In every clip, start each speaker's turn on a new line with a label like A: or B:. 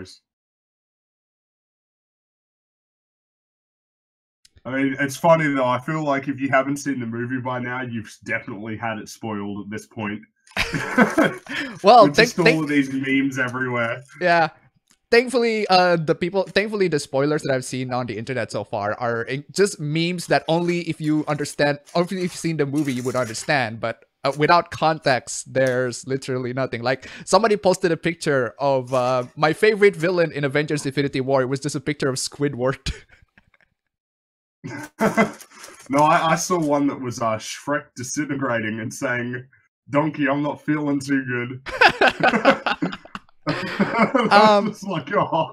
A: worries. I mean, it's funny though. I feel like if you haven't seen the movie by now, you've definitely had it spoiled at this point.
B: Well,
A: just all of these memes everywhere.
B: Yeah. Thankfully, the spoilers that I've seen on the internet so far are just memes that only if you understand, or if you've seen the movie, you would understand. But without context, there's literally nothing. Like, somebody posted a picture of my favorite villain in Avengers Infinity War. It was just a picture of Squidward.
A: No, I saw one that was Shrek disintegrating and saying, "Donkey, I'm not feeling too good." Like, oh.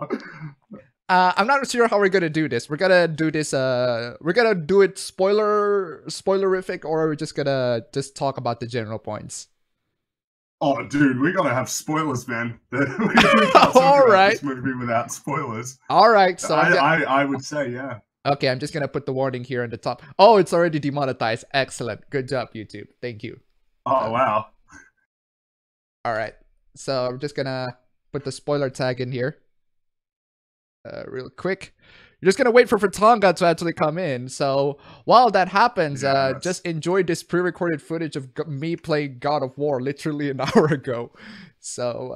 B: I'm not sure how we're gonna do this. We're gonna do this. We're gonna do it spoilerific, or we're just gonna talk about the general points.
A: Oh, dude, we gotta have spoilers, man. We can't talk about this movie without spoilers.
B: All right, so
A: I would say, yeah.
B: Okay, I'm just gonna put the warning here on the top. Oh, it's already demonetized. Excellent. Good job, YouTube. Thank you.
A: Oh, wow.
B: All right. So I'm just gonna put the spoiler tag in here. Real quick. You're just gonna wait for Fritanga to actually come in. So while that happens, just enjoy this pre-recorded footage of me playing God of War literally an hour ago. So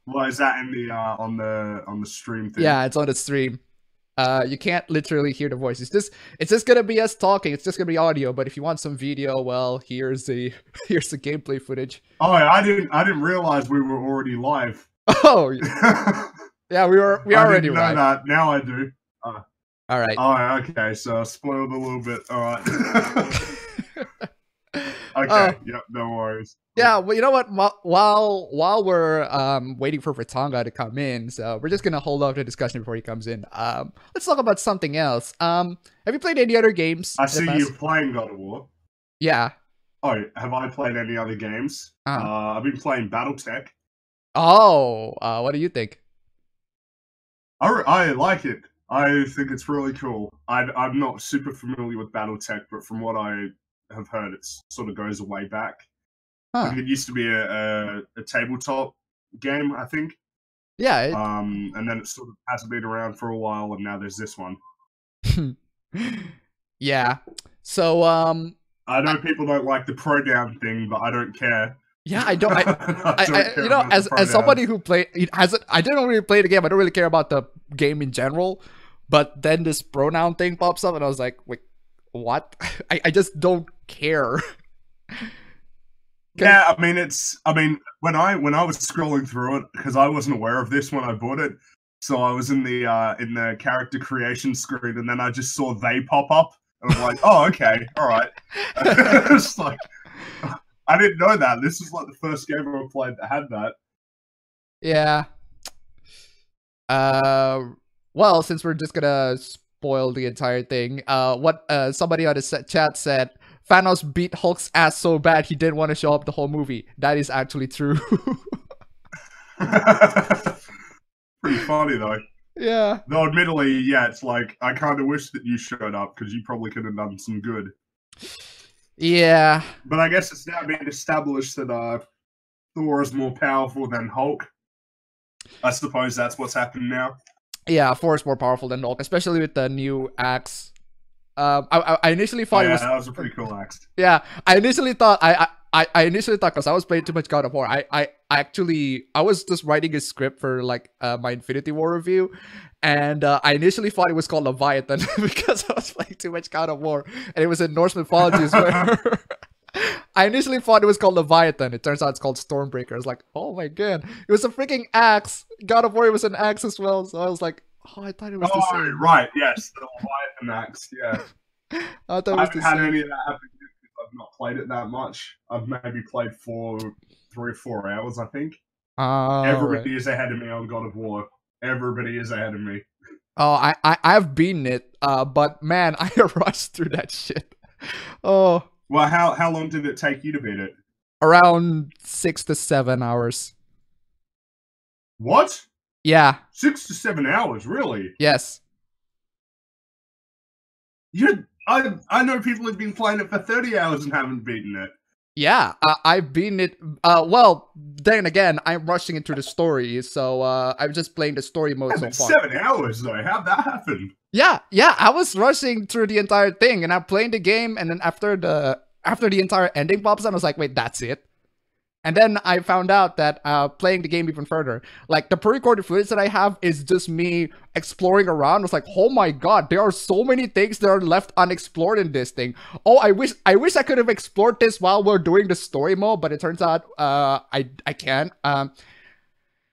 A: well, is that in the on the stream thing?
B: Yeah, it's on the stream. You can't literally hear the voice. It's just gonna be us talking. It's just gonna be audio. But if you want some video, well, here's the gameplay footage.
A: Oh, I didn't realize we were already live.
B: Oh, yeah, we already
A: know
B: live.
A: That. Now I do.
B: All right.
A: Oh, okay. So I spoiled a little bit. All right. Okay. Yep. No worries.
B: Yeah. Well, you know what? While we're waiting for Fritanga to come in, so we're just gonna hold off the discussion before he comes in. Let's talk about something else. Have you played any other games?
A: I see you playing God of War.
B: Yeah.
A: Oh, have I played any other games? I've been playing BattleTech.
B: Oh, what do you think?
A: I like it. I think it's really cool. I'm not super familiar with BattleTech, but from what I have heard, it sort of goes way back.
B: Huh.
A: Like, it used to be a tabletop game, I think.
B: Yeah.
A: And then it sort of hasn't been around for a while, and now there's this one.
B: Yeah. So
A: I know people don't like the pronoun thing, but I don't care.
B: Yeah, I don't. You know, as somebody who I didn't really play the game. I don't really care about the game in general. But then this pronoun thing pops up, and I was like, wait, what? I just don't care.
A: Yeah, I mean, when I was scrolling through it, because I wasn't aware of this when I bought it, so I was in the character creation screen, and then I just saw they pop up, and I'm like, oh, okay, all right. It's like, I didn't know that. This is like the first game I played that had that.
B: Yeah. Well, since we're just gonna spoil the entire thing, what somebody on the chat said, Thanos beat Hulk's ass so bad he didn't want to show up the whole movie. That is actually true.
A: Pretty funny though.
B: Yeah.
A: Though admittedly, yeah, it's like, I kind of wish that you showed up, because you probably could have done some good.
B: Yeah.
A: But I guess it's now been established that Thor is more powerful than Hulk. I suppose that's what's happened now.
B: Yeah, Thor is more powerful than Hulk, especially with the new axe. I initially thought
A: that was a pretty cool axe.
B: Yeah, I initially thought because I was playing too much God of War. I was just writing a script for like my Infinity War review, and I initially thought it was called Leviathan because I was playing too much God of War, and it was in Norse mythology as well. I initially thought it was called Leviathan. It turns out it's called Stormbreaker. I was like, oh my god, it was a freaking axe. God of War was an axe as well, so I was like, oh, I thought it was the same.
A: Right, yes, the Leviathan axe, yeah.
B: I
A: haven't had any of that happen because I've not played it that much. I've maybe played for 3 or 4 hours, I think. Everybody is ahead of me on God of War. Everybody is ahead of me.
B: Oh, I've beaten it, but man, I rushed through that shit. Oh.
A: Well, how long did it take you to beat it?
B: Around 6 to 7 hours.
A: What?
B: Yeah.
A: 6 to 7 hours, really?
B: Yes.
A: I know people have been playing it for 30 hours and haven't beaten it.
B: Yeah, I've been it. Well, then again, I'm rushing into the story, so I'm just playing the story mode so far.
A: 7 hours though. How'd that happen?
B: Yeah, I was rushing through the entire thing, and I'm playing the game, and then after the entire ending pops on, I was like, wait, that's it. And then I found out that playing the game even further, like the pre-recorded footage that I have is just me exploring around. I was like, oh my god, there are so many things that are left unexplored in this thing. Oh, I wish I could have explored this while we're doing the story mode, but it turns out I can't.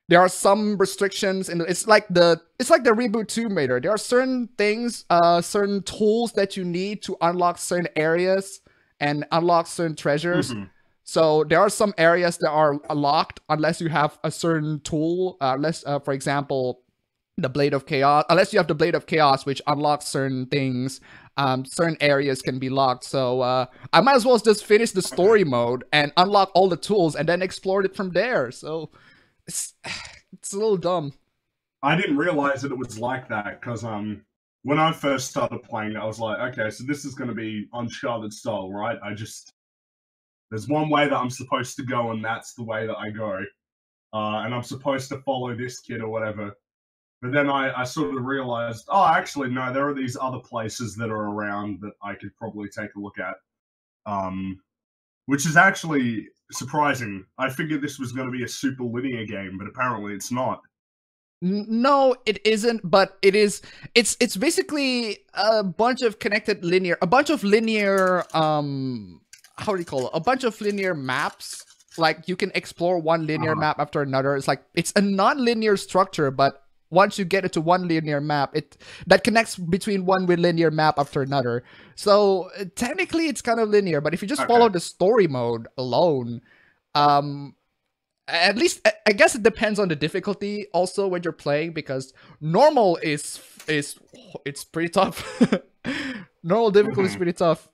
B: There are some restrictions, and it's like the reboot Tomb Raider. There are certain things, certain tools that you need to unlock certain areas and unlock certain treasures.
A: Mm-hmm.
B: So there are some areas that are locked unless you have a certain tool. Unless, for example, the Blade of Chaos. Unless you have the Blade of Chaos, which unlocks certain things. Certain areas can be locked. So I might as well just finish the story mode and unlock all the tools and then explore it from there. So it's a little dumb.
A: I didn't realize that it was like that because when I first started playing, I was like, okay, so this is going to be Uncharted style, right? There's one way that I'm supposed to go, and that's the way that I go. And I'm supposed to follow this kid or whatever. But then I sort of realized, oh, actually, no, there are these other places that are around that I could probably take a look at. Which is actually surprising. I figured this was going to be a super linear game, but apparently it's not.
B: No, it isn't, but it is. It's basically a bunch of linear, how do you call it? A bunch of linear maps. Like you can explore one linear map after another. It's like it's a non-linear structure, but once you get into one linear map, that connects between one linear map after another. So technically, it's kind of linear. But if you just follow the story mode alone, at least I guess it depends on the difficulty also when you're playing, because normal is pretty tough. Normal difficulty is pretty tough.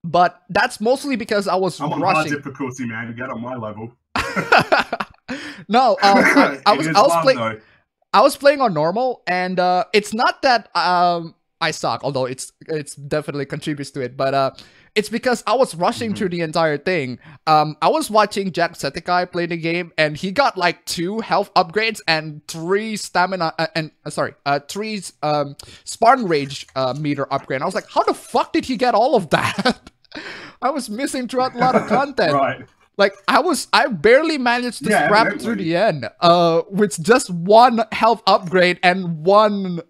B: But that's mostly because I was rushing.
A: Hard difficulty, man. Get on my level.
B: No, I was playing on normal, and it's not that I suck, although it's definitely contributes to it. But it's because I was rushing through the entire thing. I was watching Jacksepticeye play the game, and he got like 2 health upgrades and 3 stamina and 3 Spartan Rage meter upgrade. And I was like, how the fuck did he get all of that? I was missing throughout a lot of content.
A: Right.
B: Like I barely managed to scrap through the end with just 1 health upgrade and 1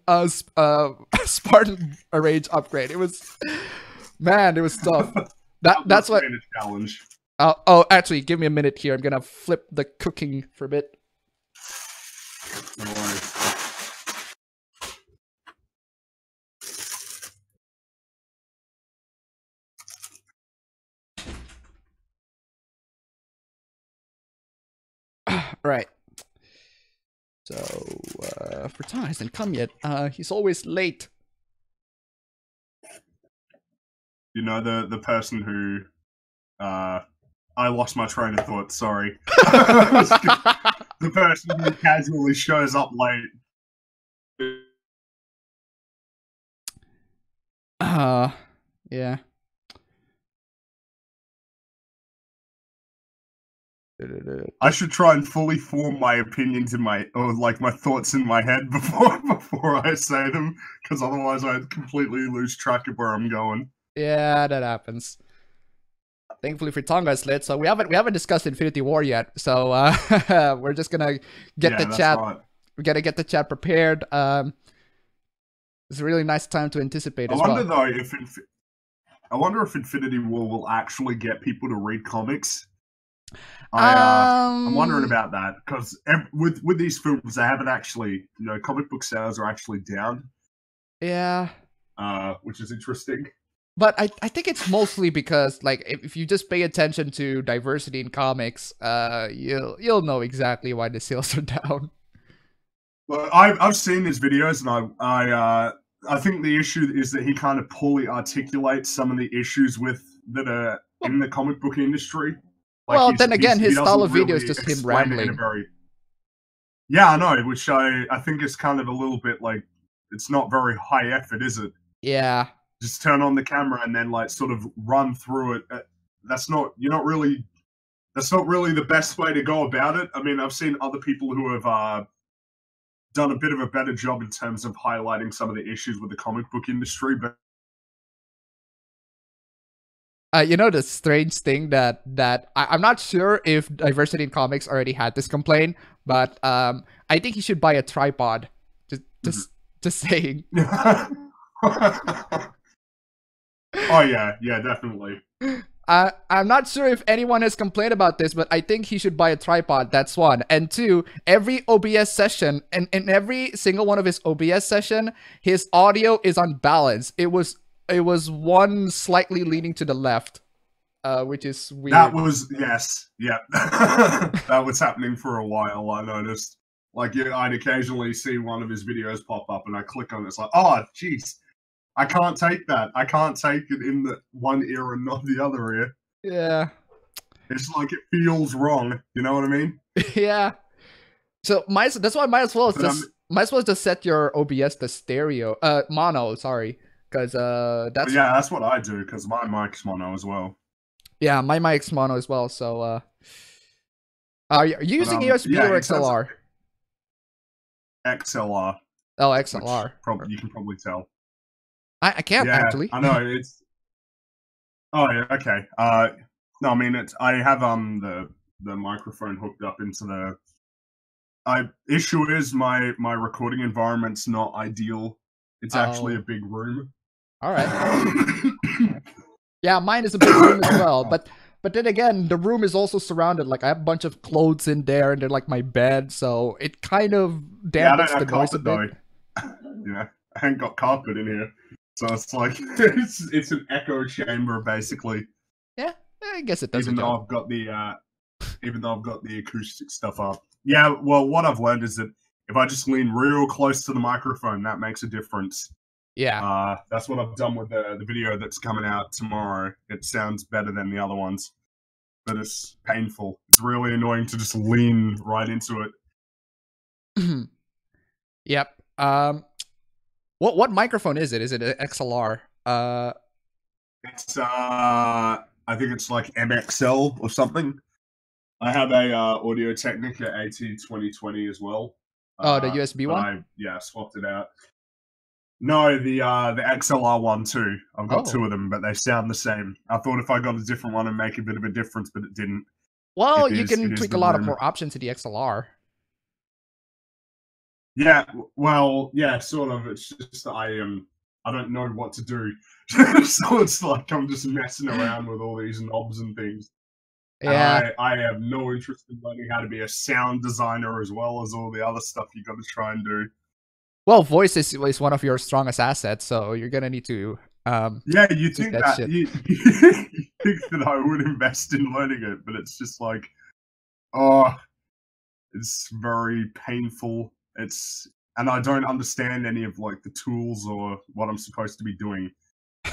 B: Spartan Rage upgrade. It was tough. That's what.
A: A challenge.
B: Oh, actually, give me a minute here. I'm gonna flip the cooking for a bit.
A: No worries.
B: Right. So, Fritanga hasn't come yet. He's always late.
A: You know, the person who... I lost my train of thought, sorry. The person who casually shows up late.
B: Yeah.
A: I should try and fully form my opinions my thoughts in my head before I say them, because otherwise I'd completely lose track of where I'm going.
B: Yeah, that happens. Thankfully, Fritanga is lit, so we haven't discussed Infinity War yet. So we're just gonna get the chat. Right. We gotta get the chat prepared. It's a really nice time to anticipate. I
A: wonder if Infinity War will actually get people to read comics. I'm wondering about that, because with these films, they haven't actually, comic book sales are actually down.
B: Yeah.
A: Which is interesting.
B: But I think it's mostly because, like, if you just pay attention to diversity in comics, you'll know exactly why the sales are down.
A: Well, I've seen his videos, and I think the issue is that he kind of poorly articulates some of the issues that are in the comic book industry. Like
B: well, then again, his style of video is just him rambling.
A: Yeah, I know, which I think is kind of a little bit like, it's not very high effort, is it?
B: Yeah.
A: Just turn on the camera and then, like, sort of run through it. that's not really the best way to go about it. I mean, I've seen other people who have done a bit of a better job in terms of highlighting some of the issues with the comic book industry, but
B: the strange thing that I'm not sure if Diversity in Comics already had this complaint, but I think he should buy a tripod. Just saying.
A: Oh yeah, definitely.
B: I'm not sure if anyone has complained about this, but I think he should buy a tripod. That's one. And two, every OBS session, and in every single one of his OBS session, his audio is unbalanced. It was one slightly leaning to the left, which is weird.
A: That was that was happening for a while. I noticed. Like, I'd occasionally see one of his videos pop up, and I click on it. It's like, oh, jeez, I can't take that. I can't take it in the one ear and not the other ear.
B: Yeah.
A: It's like it feels wrong. You know what I mean?
B: Yeah. So that's why might as well just set your OBS to stereo, mono. Sorry, because that's
A: that's what I do because my mic's mono as well.
B: Yeah, my mic's mono as well. So, are you using USB or XLR?
A: XLR.
B: Oh, XLR.
A: You can probably tell.
B: I can't actually.
A: I know it's. Oh yeah, okay. No, I mean I have the microphone hooked up into the. Issue is my recording environment's not ideal. It's actually a big room.
B: All right. Yeah, mine is a big room as well, but then again, the room is also surrounded. Like, I have a bunch of clothes in there, and they're like my bed, so it kind of dampens the noise a bit.
A: Yeah, I ain't got carpet in here, so it's like it's an echo chamber basically.
B: Yeah, I guess it does.
A: Even though I've got the acoustic stuff up. Yeah, well, what I've learned is that if I just lean real close to the microphone, that makes a difference.
B: Yeah.
A: That's what I've done with the video that's coming out tomorrow. It sounds better than the other ones, but it's painful. It's really annoying to just lean right into it.
B: Yep. What microphone is it? Is it an XLR?
A: It's I think it's like MXL or something. I have a Audio Technica AT2020 as well.
B: Oh, the USB one?
A: I swapped it out. No, the XLR one too. I've got two of them, but they sound the same. I thought if I got a different one and make a bit of a difference, but it didn't.
B: Well, you can tweak a lot of more options to the XLR.
A: Yeah, well, yeah, sort of. It's just I don't know what to do, so it's like I'm just messing around with all these knobs and things.
B: Yeah,
A: and I have no interest in learning how to be a sound designer as well as all the other stuff you got to try and do.
B: Well, voice is one of your strongest assets, so you're gonna need to.
A: Yeah, you think that you think that I would invest in learning it, but it's just like, it's very painful. And I don't understand any of like the tools or what I'm supposed to be doing,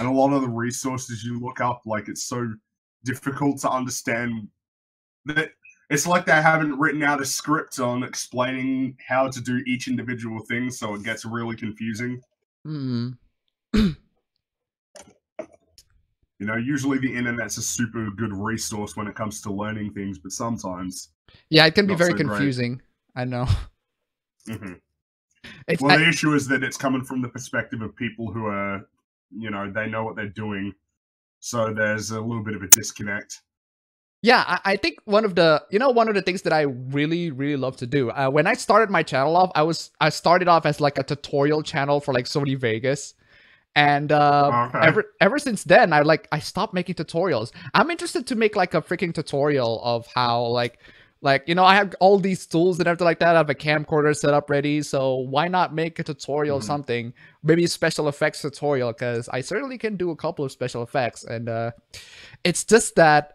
A: and a lot of the resources you look up, like it's so difficult to understand that. It's like they haven't written out a script on explaining how to do each individual thing, so it gets really confusing. Usually the internet's a super good resource when it comes to learning things, but sometimes...
B: Yeah, it can be very confusing. I know.
A: Mm-hmm. The issue is that it's coming from the perspective of people who are, they know what they're doing, so there's a little bit of a disconnect.
B: Yeah, I think one of the things that I really, really love to do, when I started my channel off, I started off as like a tutorial channel for like Sony Vegas. And ever since then, I stopped making tutorials. I'm interested to make like a freaking tutorial of how like I have all these tools and everything like that. I have a camcorder set up ready, so why not make a tutorial of something? Maybe a special effects tutorial, because I certainly can do a couple of special effects, and it's just that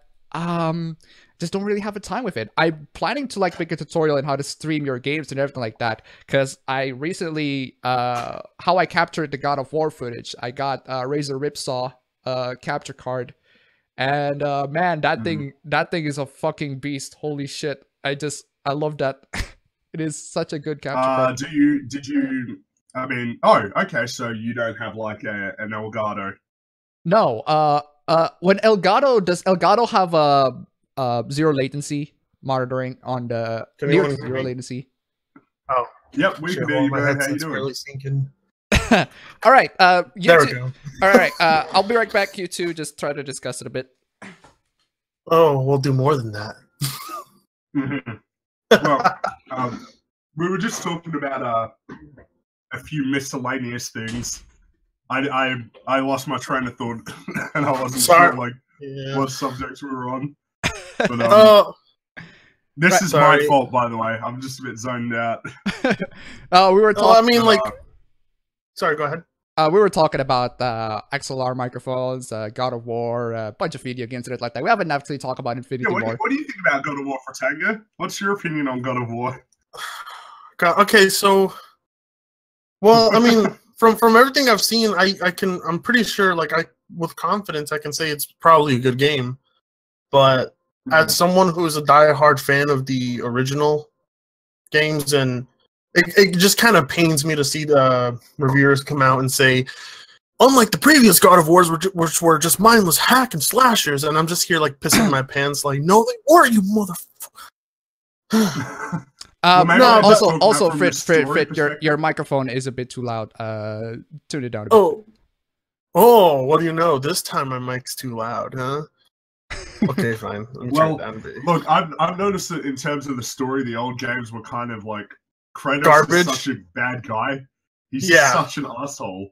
B: just don't really have a time with it. I'm planning to like make a tutorial on how to stream your games and everything like that, because I recently how I captured the God of War footage. I got Razer Ripsaw capture card, and man, that thing is a fucking beast. Holy shit. I love that. It is such a good capture card.
A: Did you okay, so you don't have like an Elgato?
B: No, When Elgato does Elgato have a zero latency monitoring on the near zero latency?
C: Oh,
A: yep, we can hear you, man. How you doing?
C: Really sinking.
B: All right,
C: there we go.
B: All right, I'll be right back. Q2, just try to discuss it a bit.
C: Oh, we'll do more than that.
A: Well, we were just talking about a few miscellaneous things. I lost my train of thought, and I wasn't sure like what subjects we were on. But this is my fault, by the way. I'm just a bit zoned out.
B: We were talking.
C: I mean, like, sorry, go ahead.
B: We were talking about XLR microphones, God of War, a bunch of video games and it like that. We haven't actually talked about Infinity War.
A: What do you think about God of War, Fritanga? What's your opinion on God of War?
C: Okay, so, well, I mean, from everything I've seen, I'm pretty sure, like, with confidence, I can say it's probably a good game. But as someone who is a diehard fan of the original games, and it just kind of pains me to see the reviewers come out and say, unlike the previous God of Wars, which were just mindless hack and slashers, and I'm just here like pissing my pants, like, no, they were, you motherfucker.
B: No, also, Frit, your microphone is a bit too loud. Tune it down a bit.
C: Oh, what do you know? This time my mic's too loud, huh? Okay, fine.
A: Well, look, I've noticed that in terms of the story, the old games were kind of like Kratos
C: garbage.
A: Is such a bad guy. He's such an asshole.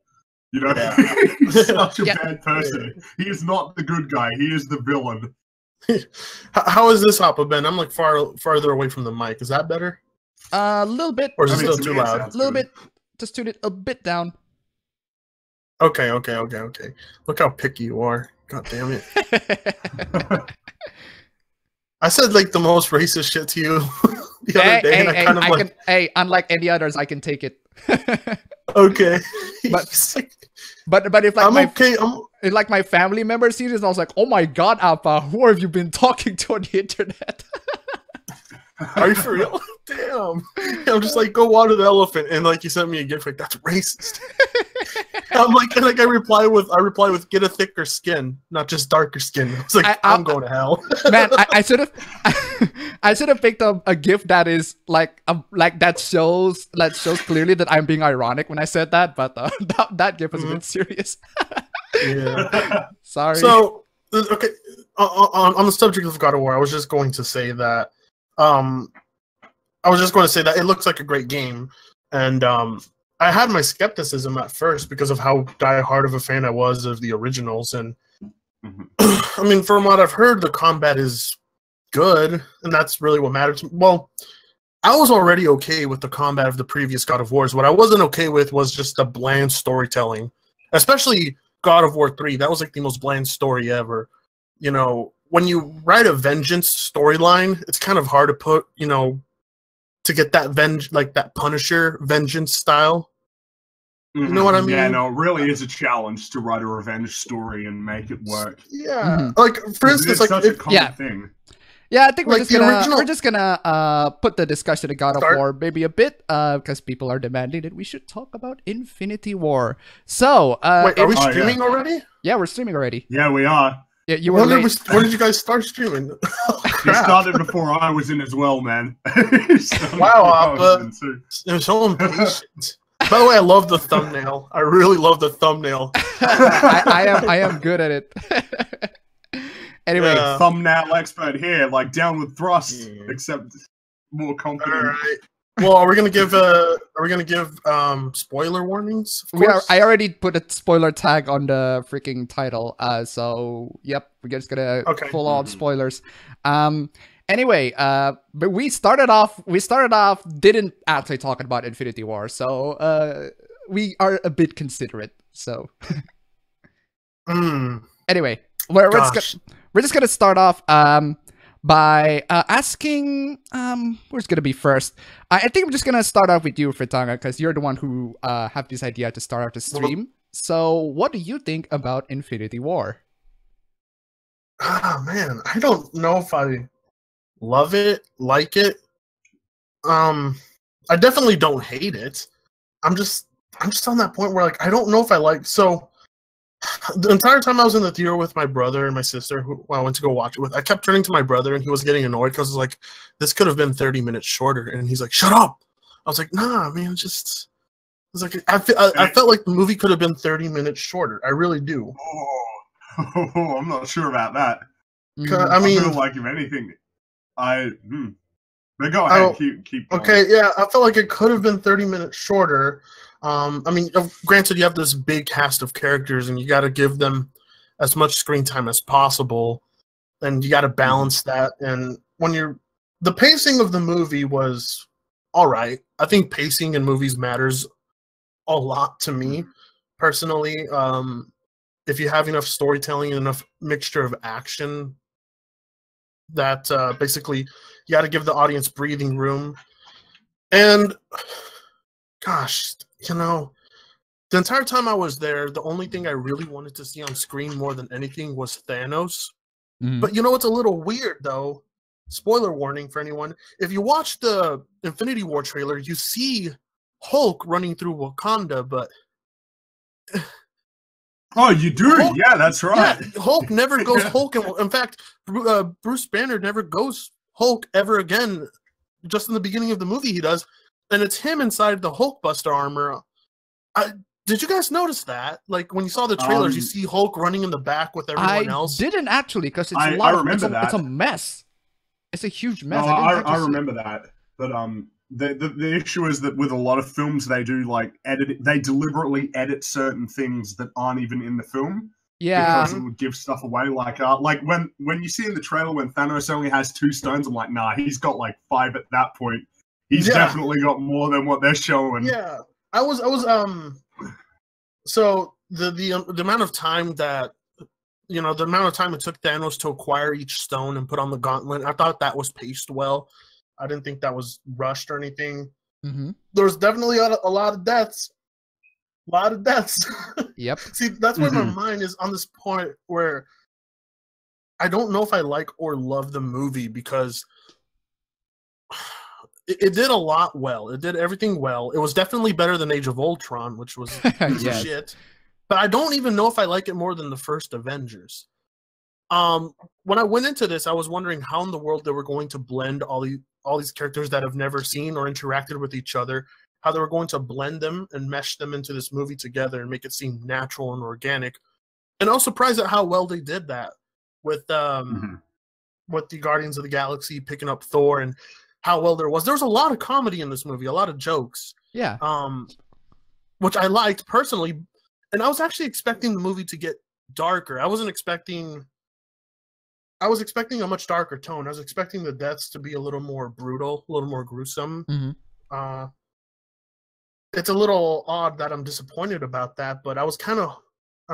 A: You know, he's such a bad person. He is not the good guy. He is the villain.
C: How is this appabend? I'm like farther away from the mic. Is that better?
B: A little bit.
C: Or is it still too loud?
B: A little bit. Just tune it a bit down.
C: Okay. Look how picky you are. God damn it. I said like the most racist shit to you the other day, and I kind of like...
B: unlike any others, I can take it.
C: Okay.
B: But if like
C: if
B: like my family member sees this, I was like, oh my god, Appa, who have you been talking to on the internet?
C: Are you for real? Damn. I'm just like, go water the elephant, and like you sent me a gift like that's racist. I'm like, I reply with get a thicker skin, not just darker skin. It's like I'm going to hell.
B: Man, I should have picked up a gift that is like that shows clearly that I'm being ironic when I said that, but that gift was a bit serious.
C: Yeah.
B: Sorry.
C: So okay, on the subject of God of War, I was just going to say that it looks like a great game, and I had my skepticism at first because of how die-hard of a fan I was of the originals, and I mean, from what I've heard, the combat is good, and that's really what matters. Well, I was already okay with the combat of the previous God of Wars. What I wasn't okay with was just the bland storytelling, especially God of War 3. That was like the most bland story ever. You know, when you write a vengeance storyline, it's kind of hard to put, you know, to get that that Punisher vengeance style. You know what I mean?
A: Yeah, no, it really is a challenge to write a revenge story and make it work.
C: Yeah, like for instance, like
A: such a common thing.
B: Yeah, I think we're just gonna put the discussion of God of War maybe a bit because people are demanding that we should talk about Infinity War. So,
C: wait, are we streaming already?
B: Yeah, we're streaming already.
A: Yeah, we are.
B: Yeah, you were late.
C: When did you guys start streaming?
A: You started before I was in as well, man.
C: Wow, Appa. You're so impatient. By the way, I love the thumbnail. I really love the thumbnail.
B: I am good at it. Anyway,
A: thumbnail expert here, like down with thrust, except more confident.
C: All right. Well, are we gonna give spoiler warnings?
B: I already put a spoiler tag on the freaking title. So yep, we're just gonna full on spoilers. Anyway, but we started off didn't actually talk about Infinity War, so we are a bit considerate. So anyway, we're just gonna start off by asking who's gonna be first. I think I'm just gonna start off with you, Fritanga, because you're the one who have this idea to start off the stream. So what do you think about Infinity War?
C: Ah, man, I don't know if I love it, like it. I definitely don't hate it. I'm just on that point where like I don't know if I like. So the entire time I was in the theater with my brother and my sister, who I went to go watch it with, I kept turning to my brother, and he was getting annoyed because like, this could have been 30 minutes shorter, and he's like, "Shut up!" I was like, "Nah, man, just." It's like I felt like the movie could have been 30 minutes shorter. I really do.
A: Oh, I'm not sure about that.
C: I mean,
A: feel like if anything, but go ahead, keep going.
C: Okay, yeah, I felt like it could have been 30 minutes shorter. I mean, granted, you have this big cast of characters, and you got to give them as much screen time as possible, and you got to balance that. And when the pacing of the movie was all right. I think pacing in movies matters a lot to me, personally. If you have enough storytelling and enough mixture of action, that basically you got to give the audience breathing room. And gosh, you know, the entire time I was there, the only thing I really wanted to see on screen more than anything was Thanos. But you know what's a little weird, though? Spoiler warning for anyone. If you watch the Infinity War trailer, you see Hulk running through Wakanda, but...
A: Oh, you do?
C: Hulk,
A: yeah, that's right.
C: Yeah, Hulk never goes Hulk. In fact, Bruce Banner never goes Hulk ever again. Just in the beginning of the movie he does. And it's him inside the Hulkbuster armor. Did you guys notice that? Like, when you saw the trailers, you see Hulk running in the back with everyone else?
B: I didn't actually, because it's it's a mess. It's a huge mess.
A: No, I remember that. But the issue is that with a lot of films, they do like they deliberately edit certain things that aren't even in the film.
B: Yeah,
A: because it would give stuff away. Like when you see in the trailer when Thanos only has 2 stones, I'm like, nah, he's got like 5 at that point. He's definitely got more than what they're showing.
C: Yeah, I was so the amount of time that the amount of time it took Thanos to acquire each stone and put on the gauntlet, I thought that was paced well. I didn't think that was rushed or anything. There was definitely a lot of deaths. A lot of deaths.
B: Yep.
C: See, that's where my mind is on this point where I don't know if I like or love the movie, because it did a lot well. It did everything well. It was definitely better than Age of Ultron, which was shit. But I don't even know if I like it more than the first Avengers. When I went into this, I was wondering how in the world they were going to blend all these characters that have never seen or interacted with each other, how they were going to blend them and mesh them into this movie together and make it seem natural and organic. And I was surprised at how well they did that with the Guardians of the Galaxy picking up Thor, and how well there was a lot of comedy in this movie, a lot of jokes.
B: Yeah.
C: Which I liked personally. And I was actually expecting the movie to get darker. I was expecting a much darker tone. I was expecting the deaths to be a little more brutal, a little more gruesome. It's a little odd that I'm disappointed about that, but I'm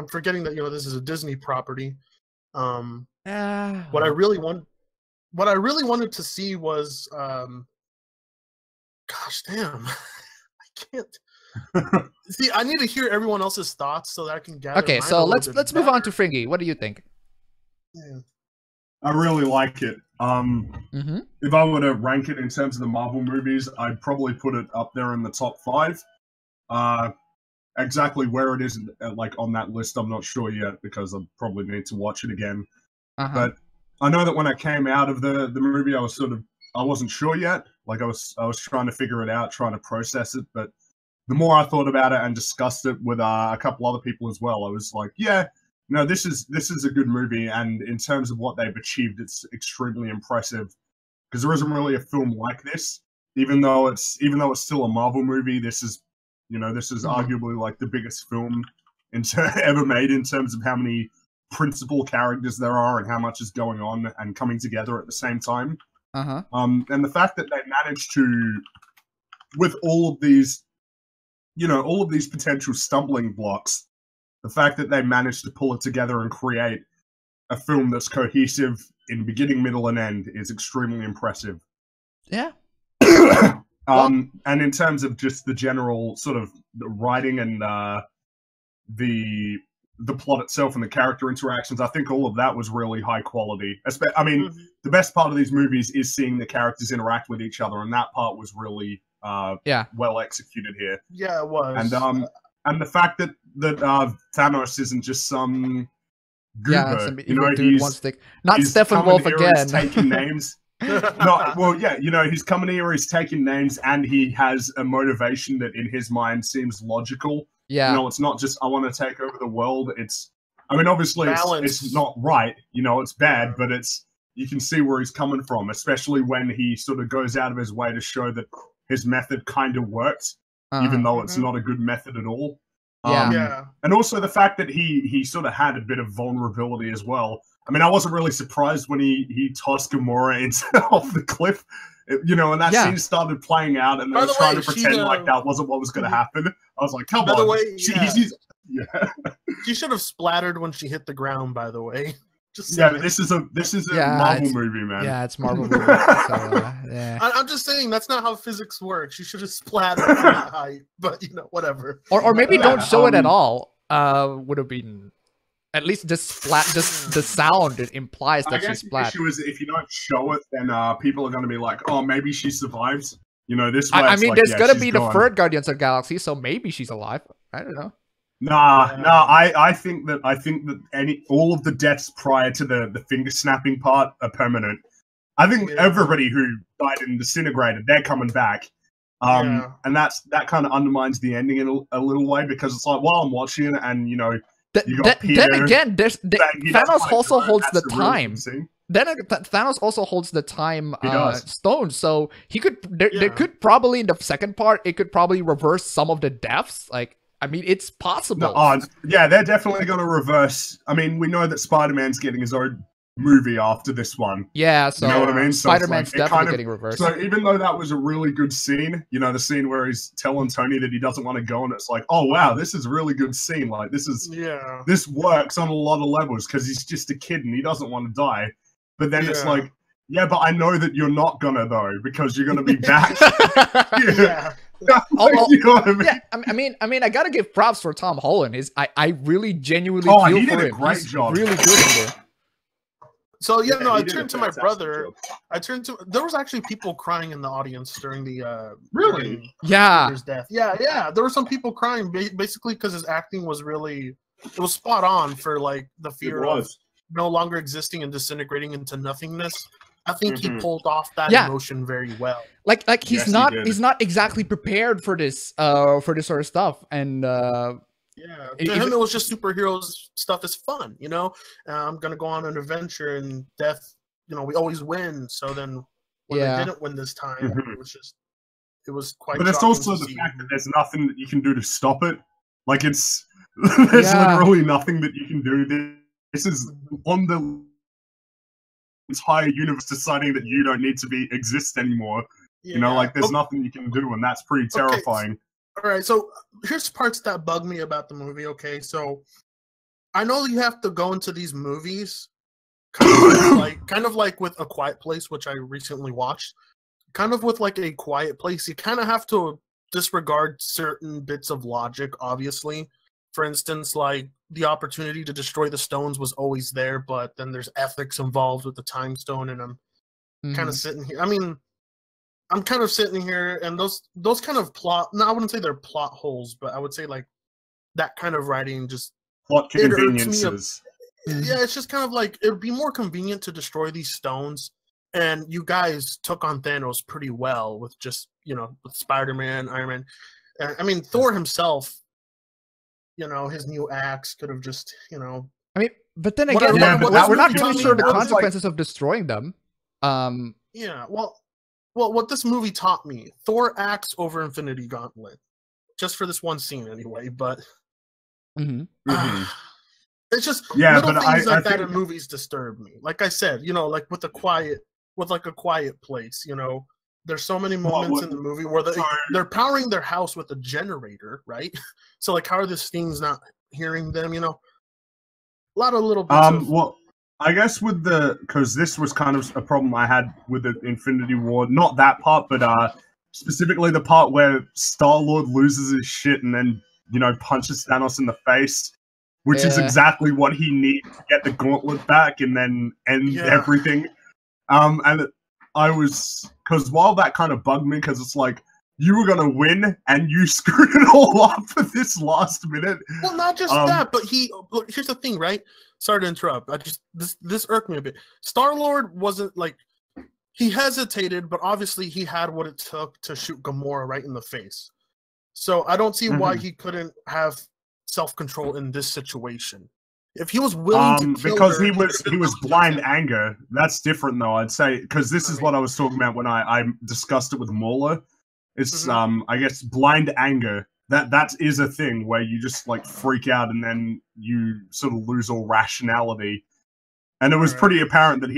C: forgetting that this is a Disney property. What I really wanted to see was, gosh damn, I can't. See, I need to hear everyone else's thoughts so that I can gather.
B: Okay, so let's move on to Fringy. What do you think?
C: Yeah.
A: I really like it. If I were to rank it in terms of the Marvel movies, I'd probably put it up there in the top 5. Exactly where it is, like on that list, I'm not sure yet, because I probably need to watch it again. But I know that when I came out of the movie, I wasn't sure yet. Like I was trying to figure it out, trying to process it. But the more I thought about it and discussed it with a couple other people as well, I was like, yeah. No, this is a good movie, and in terms of what they've achieved, it's extremely impressive. Because there isn't really a film like this, even though it's still a Marvel movie. This is arguably like the biggest film ever made in terms of how many principal characters there are and how much is going on and coming together at the same time. And the fact that they managed to, with all of these potential stumbling blocks, the fact that they managed to pull it together and create a film that's cohesive in beginning, middle, and end is extremely impressive.
B: Yeah.
A: And in terms of just the general sort of the writing and the plot itself and the character interactions, I think all of that was really high quality. I mean, the best part of these movies is seeing the characters interact with each other, and that part was really well executed here.
C: Yeah, it was.
A: And the fact that that Thanos isn't just some goober.
B: Yeah, some
A: you know,
B: dude wants to not
A: he's
B: Stephen Wolf
A: here,
B: again.
A: He's taking names. No, well, yeah, you know, he's coming here, he's taking names, and he has a motivation that in his mind seems logical.
B: Yeah.
A: You know, it's not just, I want to take over the world. It's, I mean, obviously it's not right, you know, it's bad, but it's, you can see where he's coming from, especially when he sort of goes out of his way to show that his method kind of works, even though it's not a good method at all.
B: Yeah.
A: And also the fact that he sort of had a bit of vulnerability as well. I mean, I wasn't really surprised when he tossed Gamora off the cliff, you know, and that scene started playing out, and they were trying to pretend like that wasn't what was going to happen. I was like, come on.
C: By the way,
A: she
C: should have splattered when she hit the ground, by the way. Just
A: this is a Marvel movie, man.
B: Yeah, it's Marvel movie. So, yeah.
C: I'm just saying that's not how physics works. She should have splattered from that height, but you know, whatever.
B: Or maybe don't show it at all. Would have been at least just splat. Just the sound it implies that she splat.
A: The issue is if you don't show it, then people are going to be like, oh, maybe she survives. You know, this.
B: I mean, there's gonna be the third Guardians of the Galaxy, so maybe she's alive. I don't know.
A: I think that all of the deaths prior to the finger snapping part are permanent. I think everybody who died and disintegrated, they're coming back. And that kind of undermines the ending in a little way, because it's like, while I'm watching it, and you know,
B: then again, Thanos also holds the time. Then Thanos also holds the time stone, so he could. There could probably in the second part, it could probably reverse some of the deaths. Like, I mean, it's possible.
A: Yeah, they're definitely going to reverse. I mean, we know that Spider-Man's getting his own movie after this one.
B: Yeah, so
A: you know what I mean? So
B: Spider-Man's definitely getting reversed.
A: So even though that was a really good scene, you know, the scene where he's telling Tony that he doesn't want to go, and it's like, oh wow, this is a really good scene. Like, this works on a lot of levels, because he's just a kid and he doesn't want to die. But then it's like, yeah, but I know that you're not gonna though, because you're gonna be back. You know what I mean?
B: Yeah, I mean, I gotta give props for Tom Holland. I really genuinely feel
A: he
B: for
A: did a
B: him.
A: great
B: He's
A: job.
B: really good in there.
C: So I turned to my brother. There was actually people crying in the audience during the during his death. Yeah. There were some people crying basically because his acting was it was spot on for like the fear of no longer existing and disintegrating into nothingness. I think he pulled off that emotion very well.
B: Like he's not exactly prepared for this sort of stuff, and to him it was just superheroes stuff is fun, you know. I'm gonna go on an adventure, and death, you know, we always win. So then when they didn't win this time, it was quite.
A: But it's also the fact that there's nothing that you can do to stop it. Like there's literally nothing that you can do. This is on the entire universe deciding that you don't need to exist anymore. You know, like there's nothing you can do, and that's pretty terrifying.
C: All right, so here's parts that bug me about the movie. Okay, so I know you have to go into these movies kind of like with A Quiet Place, which I recently watched. Kind of with like A Quiet Place, you kind of have to disregard certain bits of logic, obviously. For instance, like the opportunity to destroy the stones was always there, but then there's ethics involved with the time stone, and I'm kind of sitting here. I mean, I'm kind of sitting here, and those kind of plot. No, I wouldn't say they're plot holes, but I would say like that kind of writing just
A: plot conveniences.
C: Yeah, it's just kind of like it would be more convenient to destroy these stones, and you guys took on Thanos pretty well with just with Spider-Man, Iron Man. I mean, Thor himself. You know, his new axe could have just, I
B: mean, but then again, we're not really sure the consequences of destroying them.
C: Yeah, well, what this movie taught me, Thor axe over Infinity Gauntlet. Just for this one scene anyway, but it's just little things like that in movies disturb me. Like I said, like with a quiet place, there's so many moments in the movie where they're powering their house with a generator, right? So like, how are the Stings not hearing them? A lot of little bits.
A: Well, I guess because this was kind of a problem I had with the Infinity War. Not that part, but specifically the part where Star-Lord loses his shit and then punches Thanos in the face, which is exactly what he needs to get the gauntlet back and then end everything. Because while that kind of bugged me, because it's like, you were gonna win, and you screwed it all up for this last minute.
C: Well, not just that, but here's the thing, right? Sorry to interrupt. This irked me a bit. Star-Lord wasn't like he hesitated, but obviously he had what it took to shoot Gamora right in the face. So I don't see why he couldn't have self-control in this situation. If he was willing to kill
A: because
C: her,
A: he was blind anger. That's different though, I'd say, because this is what I was talking about when I discussed it with Mauler. It's I guess blind anger. That is a thing where you just like freak out and then you sort of lose all rationality. And it was pretty apparent that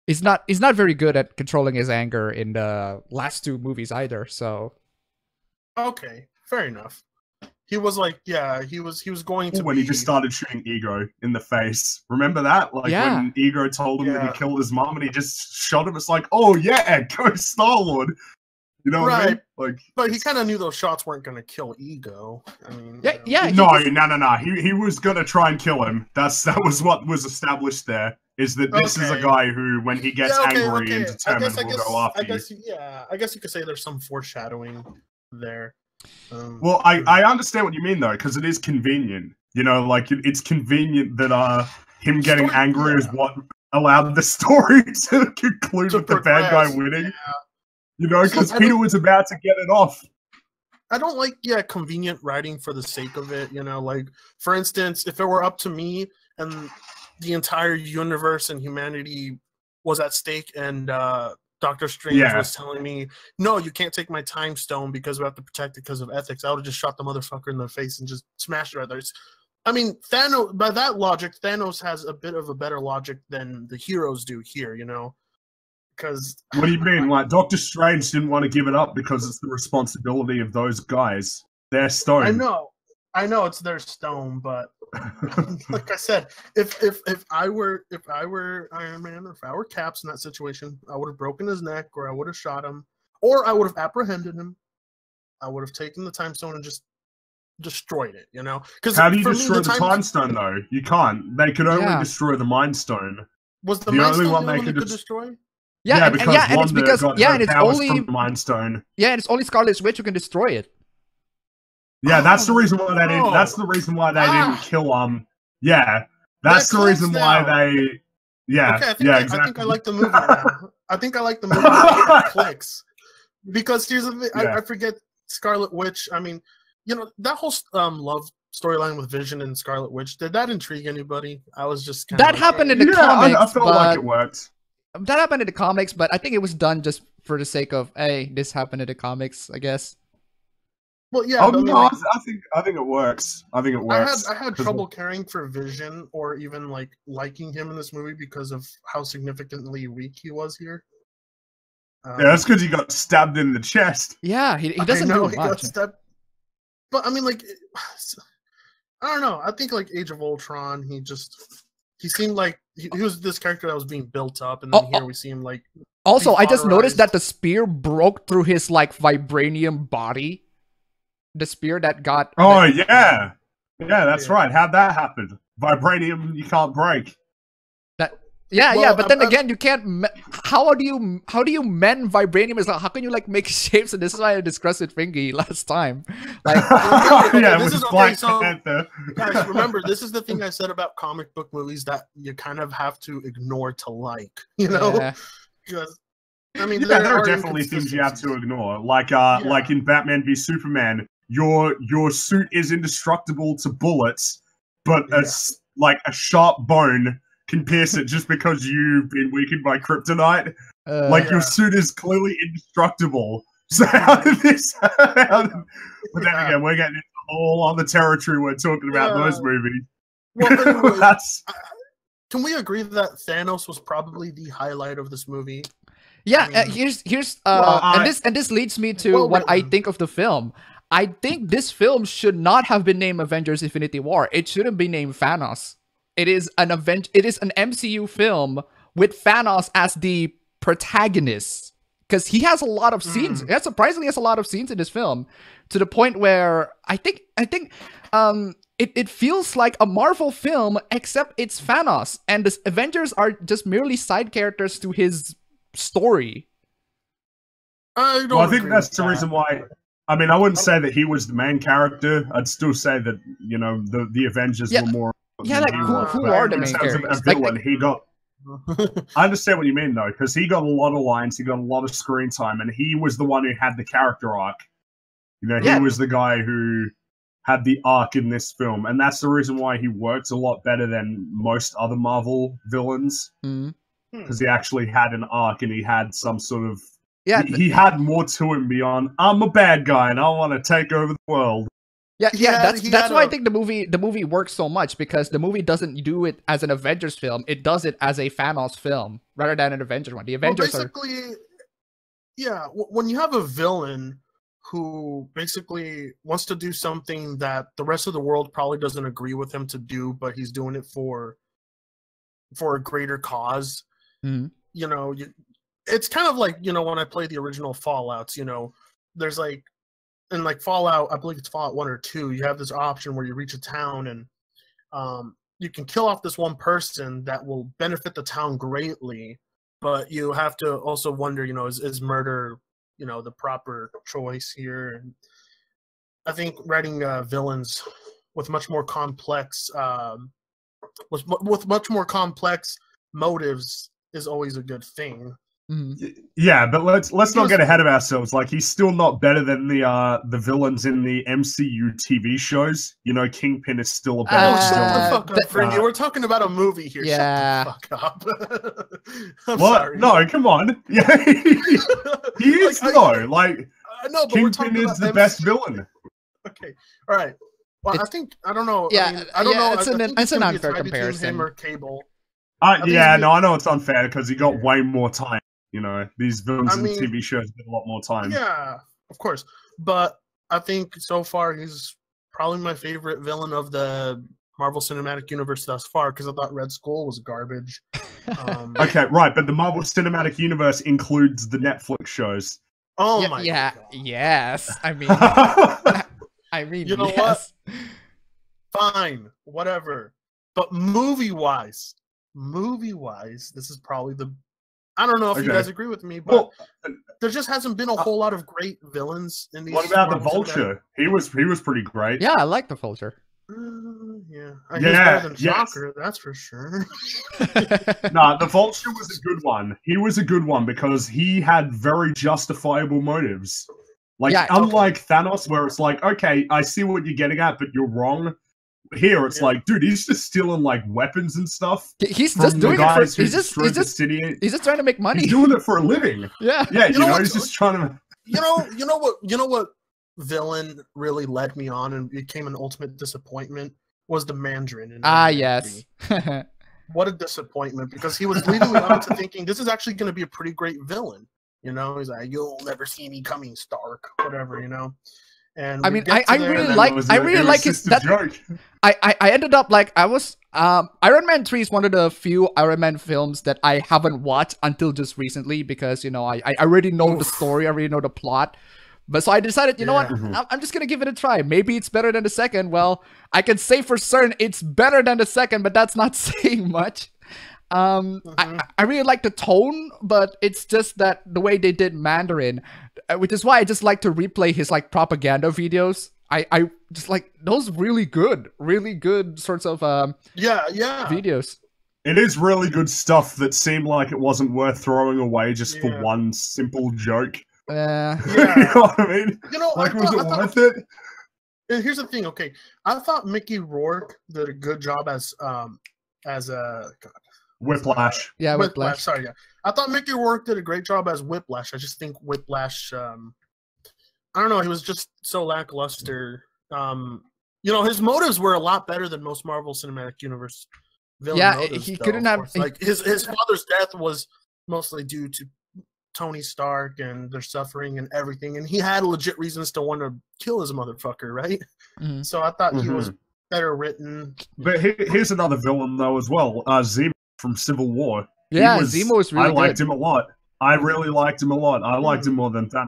B: he's not very good at controlling his anger in the last two movies either, so
C: okay, fair enough. He was like, yeah, he was going to
A: when he just started shooting Ego in the face. Remember that? Like when Ego told him that he killed his mom and he just shot him. It's like, oh yeah, go Star-Lord. You know what I mean? Like,
C: but he kind of knew those shots weren't going to kill Ego. I mean,
A: no. He was going to try and kill him. That was what was established there. Is that this is a guy who, when he gets angry and determined, will go after you.
C: I guess you could say there's some foreshadowing there.
A: Well, I understand what you mean though, because it is convenient. You know, like it's convenient that him getting angry is what allowed the story to conclude with the bad guy winning. Yeah. You know, because Peter was about to get it off.
C: I don't like convenient writing for the sake of it. You know, like for instance, if it were up to me and the entire universe and humanity was at stake, and Doctor Strange was telling me, no, you can't take my time stone because we have to protect it because of ethics, I would have just shot the motherfucker in the face and just smashed it right there. I mean, Thanos, by that logic, Thanos has a bit of a better logic than the heroes do here, you know? Because
A: what do you mean? Like, Doctor Strange didn't want to give it up because it's the responsibility of those guys. Their stone.
C: I know it's their stone, but like I said, if I were Iron Man, or if I were Caps in that situation, I would have broken his neck, or I would have shot him, or I would have apprehended him. I would have taken the time stone and just destroyed it. You know? Because
A: how do you destroy the time stone though? You can't. They could only destroy the Mind Stone.
C: Was the Mind Stone the only one they could destroy?
B: And it's only
A: Mind Stone.
B: Yeah, and it's only Scarlet Witch who can destroy it.
A: Yeah, that's the reason why they didn't. That's the reason why they didn't kill Yeah, that's the reason why they. Yeah,
C: okay, exactly. I think I like the movie now. I think I like the movie. It clicks because here's the thing. I forget Scarlet Witch. I mean, you know that whole love storyline with Vision and Scarlet Witch. Did that intrigue anybody? I was just
B: that happened in the comics.
A: I felt like it worked.
B: That happened in the comics, but I think it was done just for the sake of, hey, this happened in the comics, I guess.
C: Well, yeah.
A: I think it works. I think it works.
C: I had trouble caring for Vision or even like liking him in this movie because of how significantly weak he was here.
A: Yeah, that's because he got stabbed in the chest.
B: Yeah, he doesn't do much. Got stabbed.
C: But I mean, like, I don't know. I think like Age of Ultron, he seemed like he was this character that was being built up, and then here we see him like.
B: Also, I just noticed that the spear broke through his like vibranium body. The spear that got.
A: Oh yeah, that's right. How'd that happen? Vibranium, you can't break.
B: That. Yeah, but then again, you can't. How do you mend vibranium? Is like, how can you like make shapes? And this is why I discussed with Fringy last time. Like,
C: this is Black Panther. Guys, remember, this is the thing I said about comic book movies that you kind of have to ignore to like. You know, because I mean,
A: there are definitely things you have to ignore, like in Batman v Superman. Your suit is indestructible to bullets, but a sharp bone can pierce it just because you've been weakened by kryptonite. Your suit is clearly indestructible. So how did this? But then again, we're getting into all other territory. We're talking about those movies.
C: Well, can we agree that Thanos was probably the highlight of this movie?
B: Yeah, I mean, and this leads me to what I think of the film. I think this film should not have been named Avengers: Infinity War. It shouldn't be named Thanos. It is an MCU film with Thanos as the protagonist, because he has a lot of scenes. He surprisingly has a lot of scenes in this film, to the point where I think it feels like a Marvel film, except it's Thanos, and the Avengers are just merely side characters to his story.
C: I don't.
A: Well, I think
C: agree
A: that's
C: with
A: the
C: that.
A: reason why. I mean, I wouldn't say that he was the main character. I'd still say that, you know, the Avengers
B: Yeah.
A: were more.
B: Yeah,
A: than
B: like
A: he
B: who
A: was.
B: who
A: But
B: are the
A: in
B: main
A: terms of a
B: characters?
A: villain, he got. I understand what you mean though, because he got a lot of lines, he got a lot of screen time, and he was the one who had the character arc. You know,
B: Yeah.
A: he was the guy who had the arc in this film, and that's the reason why he works a lot better than most other Marvel villains,
B: Mhm.
A: because he actually had an arc and he had some sort of.
B: Yeah,
A: He had more to him beyond. I'm a bad guy and I want to take over the world.
B: yeah.
C: He
B: That's
C: had
B: why I
C: a-
B: think the movie works so much, because the movie doesn't do it as an Avengers film. It does it as a Thanos film rather than an Avengers one. The Avengers are
C: basically, yeah. When you have a villain who basically wants to do something that the rest of the world probably doesn't agree with him to do, but he's doing it for a greater cause.
B: Mhm.
C: You know, it's kind of like, you know, when I play the original Fallouts, you know, there's like, in like Fallout, I believe it's Fallout 1 or 2, you have this option where you reach a town and you can kill off this one person that will benefit the town greatly, but you have to also wonder, you know, is murder, you know, the proper choice here? And I think writing villains with much more complex, with much more complex motives is always a good thing.
A: Yeah, but let's not get ahead of ourselves. Like, he's still not better than the villains in the MCU TV shows. You know, Kingpin is still a better
C: Shut
A: villain.
C: the fuck up, Fringy. We're talking about a movie here.
B: Yeah.
C: Shut the fuck up. I'm
A: What?
C: sorry.
A: No, come on. Yeah, he is though. Like,
C: I know, but we're
A: Kingpin
C: talking
A: is
C: about
A: the best villain.
C: Okay, all right. Well, I think I don't know.
B: Yeah,
C: I mean, I don't know.
B: it's
C: I
B: an-
C: think
B: it's an
C: gonna be a
B: unfair
C: tie between
B: comparison.
C: Him or Cable.
A: Yeah, no, I know it's unfair because he got way more time. You know, these villains in
C: mean,
A: TV shows get a lot more time.
C: Yeah, of course. But I think so far he's probably my favorite villain of the Marvel Cinematic Universe thus far, because I thought Red Skull was garbage.
A: Okay, right, but the Marvel Cinematic Universe includes the Netflix shows.
C: Oh
B: yeah,
C: my
B: yeah,
C: god.
B: yes. I mean,
C: You know
B: yes.
C: Fine, whatever. But movie-wise, this is probably the. I don't know if you
A: Okay.
C: guys agree with me, but
A: Well,
C: there just hasn't been a whole lot of great villains in these.
A: what about the
C: Marvel Cinematic-
A: Vulture? He was pretty great.
B: Yeah, I like the Vulture.
C: Yeah, he's
A: Yeah,
C: better than
A: yes.
C: Shocker, that's for sure.
A: Nah, the Vulture was a good one. He was a good one because he had very justifiable motives. Like,
B: Yeah,
A: unlike Thanos, where it's like, okay, I see what you're getting at, but you're wrong. Here, it's
C: Yeah.
A: like, dude, he's just stealing like weapons and stuff.
B: He's
A: From
B: just
A: the
B: doing it for.
A: guys who
B: He's
A: destroyed the
B: just
A: city.
B: he's just trying to make money.
A: He's doing it for a living.
B: Yeah.
A: Yeah, you
C: know
A: know,
C: what?
A: he's just trying to.
C: You know what villain really led me on and became an ultimate disappointment was the Mandarin. In Iron Man
B: Yes.
C: 3. What a disappointment, because he was leading me on to thinking this is actually going to be a pretty great villain. You know, he's like, "You'll never see me coming, Stark," whatever. You know. And
B: I
C: we
B: mean,
C: get to
B: I
C: there,
B: really
C: and
B: like-
A: It was
B: I
A: a-
B: really
A: it was
B: like his-
A: just a
B: that-
A: joke.
B: I ended up like I was Iron Man 3 is one of the few Iron Man films that I haven't watched until just recently, because, you know, I already know the story, I already know the plot. But so I decided, you know what, I'm just gonna give it a try. Maybe it's better than the second. Well, I can say for certain it's better than the second, but that's not saying much. I really like the tone, but it's just that the way they did Mandarin, which is why I just like to replay his like propaganda videos. I just like those really good sorts of
C: yeah.
B: videos.
A: It is really good stuff that seemed like it wasn't worth throwing away just for
C: Yeah.
A: one simple joke.
C: Yeah.
A: You know what I mean?
C: You know,
A: Like,
C: I
A: was
C: thought-
A: it
C: I thought-
A: worth it?
C: And here's the thing. Okay, I thought Mickey Rourke did a good job as a
A: Whiplash.
B: Yeah,
C: Whiplash.
B: Whiplash.
C: Sorry, yeah. I thought Mickey Rourke did a great job as Whiplash. I just think Whiplash. I don't know. He was just so lackluster. You know, his motives were a lot better than most Marvel Cinematic Universe villain
B: Yeah,
C: motives,
B: he
C: though,
B: couldn't
C: of
B: have-
C: course. Like his father's death was mostly due to Tony Stark and their suffering and everything, and he had legit reasons to want to kill his motherfucker, right?
B: Mhm.
C: So I thought he was better written.
A: But here's another villain, though, as well. Zemo from Civil War. He
B: Yeah,
A: was-
B: Zemo is really
A: I liked
B: good.
A: him a lot. I really liked him a lot. I liked him more than Thanos.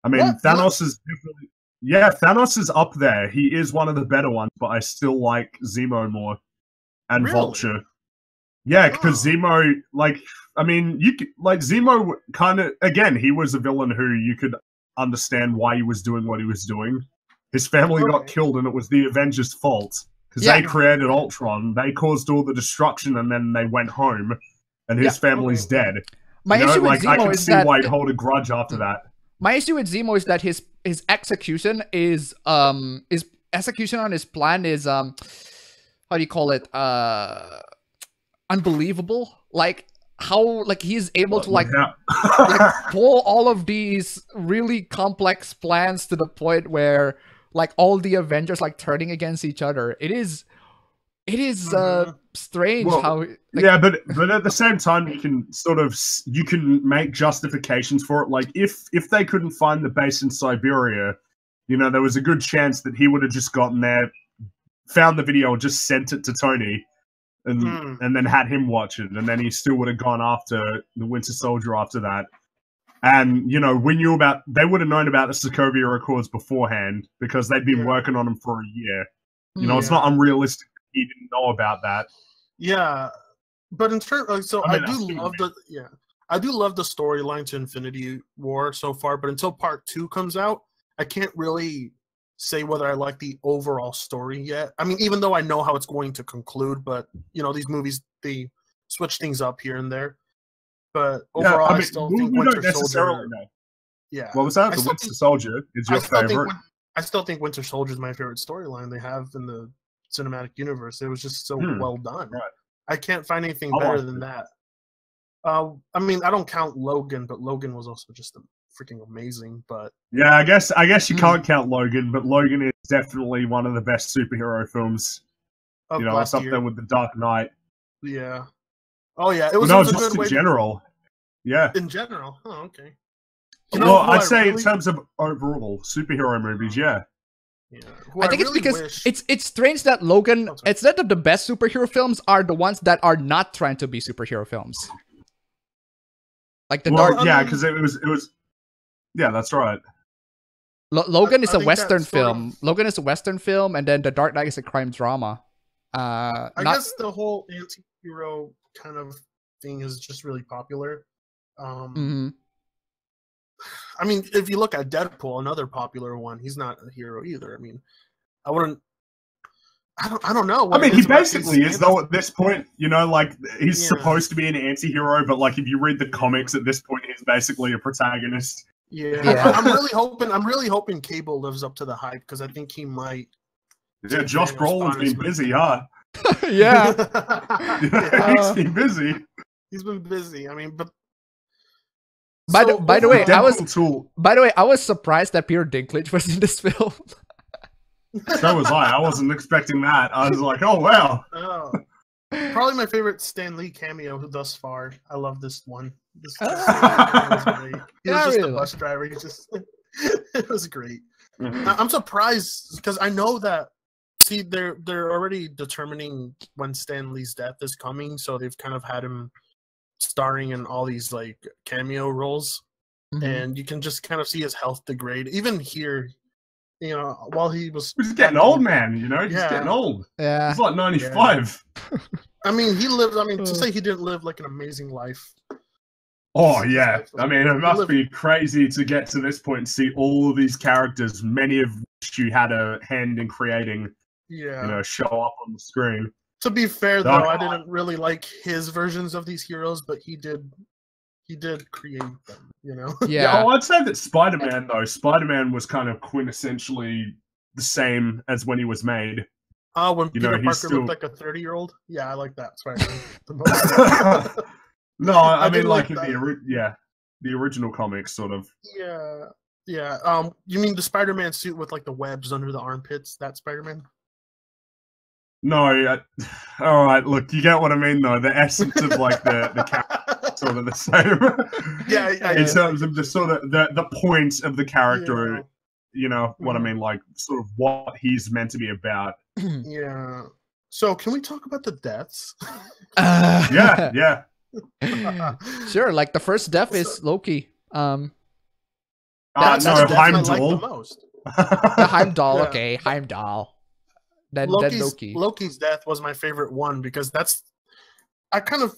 A: I mean,
C: What?
A: Thanos is definitely... Yeah, Thanos is up there. He is one of the better ones, but I still like Zemo more. And
C: Really?
A: Vulture. Yeah, because
C: Oh.
A: Zemo, like, I mean, you could, like Zemo kind of again. He was a villain who you could understand why he was doing what he was doing. His family got killed, and it was the Avengers' fault because they created Ultron. They caused all the destruction, and then they went home, and his family's dead.
B: My issue with Zemo
A: I can
B: is
A: see
B: that
A: why he'd hold a grudge after that.
B: My issue with Zemo is that his execution is execution on his plan is how do you call it, unbelievable. Like how he's able to like pull all of these really complex plans to the point where like all the Avengers like turning against each other. It is strange how
A: but at the same time you can make justifications for it. Like if they couldn't find the base in Siberia, you know, there was a good chance that he would have just gotten there, found the video, and just sent it to Tony, and then had him watch it, and then he still would have gone after the Winter Soldier after that. And you know, they would have known about the Sokovia Accords beforehand because they'd been working on them for a year. You know, it's not unrealistic that he didn't know about that.
C: Yeah, but in terms, I do love the storyline to Infinity War so far. But until Part 2 comes out, I can't really say whether I like the overall story yet. I mean, even though I know how it's going to conclude, but you know, these movies, they switch things up here and there. But overall, I still think Winter Soldier. Yeah,
A: what was that? The Winter Soldier is your favorite.
C: I still think Winter Soldier is my favorite storyline they have in the cinematic universe. It was just so well done. Right. I can't find anything better than that. I mean, I don't count Logan, but Logan was also just freaking amazing. But
A: yeah, I guess you can't count Logan, but Logan is definitely one of the best superhero films. You know, it's up there with The Dark Knight.
C: Yeah. Oh yeah, it was.
A: No,
C: a
A: just
C: good
A: in
C: way
A: general. Yeah.
C: In general. Oh, okay.
A: Well, I'd say in terms of overall superhero movies, yeah.
C: Yeah.
B: I think it's because it's strange that Logan. It's not that the best superhero films are the ones that are not trying to be superhero films. Like the
A: because it was. Yeah, that's right.
B: Logan is a Western film. Logan is a Western film, and then The Dark Knight is a crime drama.
C: I guess the whole anti-hero kind of thing is just really popular. I mean, if you look at Deadpool, another popular one, he's not a hero either. I mean, I don't know.
A: I mean, he basically is, though, at this point. You know, like, he's supposed to be an anti-hero, but, like, if you read the comics at this point, he's basically a protagonist.
C: Yeah. I'm really hoping Cable lives up to the hype, because I think he might.
A: Yeah, Josh Brolin's been busy, huh?
B: Yeah.
A: He's been busy.
C: He's been busy. I mean, but
B: by the way, I was surprised that Peter Dinklage was in this film.
A: So was I. I wasn't expecting that. I was like, oh wow.
C: Oh. Probably my favorite Stan Lee cameo thus far. I love this one. He was just a bus driver. It was great. I'm surprised because I know that. See, they're already determining when Stan Lee's death is coming, so they've kind of had him starring in all these like cameo roles, and you can just kind of see his health degrade. Even here, you know, while he's
A: getting old, man. You know, he's getting old.
B: Yeah,
A: he's like 95.
C: Yeah. I mean, he lived. I mean, to say he didn't live like an amazing life.
A: Oh yeah, I mean, it must be crazy to get to this point and see all of these characters, many of which you had a hand in creating.
C: Yeah,
A: you know, show up on the screen.
C: To be fair, though, I didn't really like his versions of these heroes, but he did create them, you know?
B: Yeah.
A: I'd say that Spider-Man, though, Spider-Man was kind of quintessentially the same as when he was made.
C: Oh, when Peter Parker looked like a 30-year-old? Yeah, I like that Spider-Man the most.
A: No, I mean, like in the original comics, sort of.
C: Yeah. Yeah. You mean the Spider-Man suit with, like, the webs under the armpits? That Spider-Man?
A: No, all right. Look, you get what I mean, though. The essence of like the character is sort of the same.
C: Yeah.
A: In terms of the sort of the point of the character, you know what I mean, like sort of what he's meant to be about.
C: Yeah. So, can we talk about the deaths?
A: Yeah.
B: Sure. Like the first death is Loki.
C: That's
A: Heimdall.
C: The most.
B: The Heimdall. Okay, Heimdall. Then Loki.
C: Loki's death was my favorite one because I kind of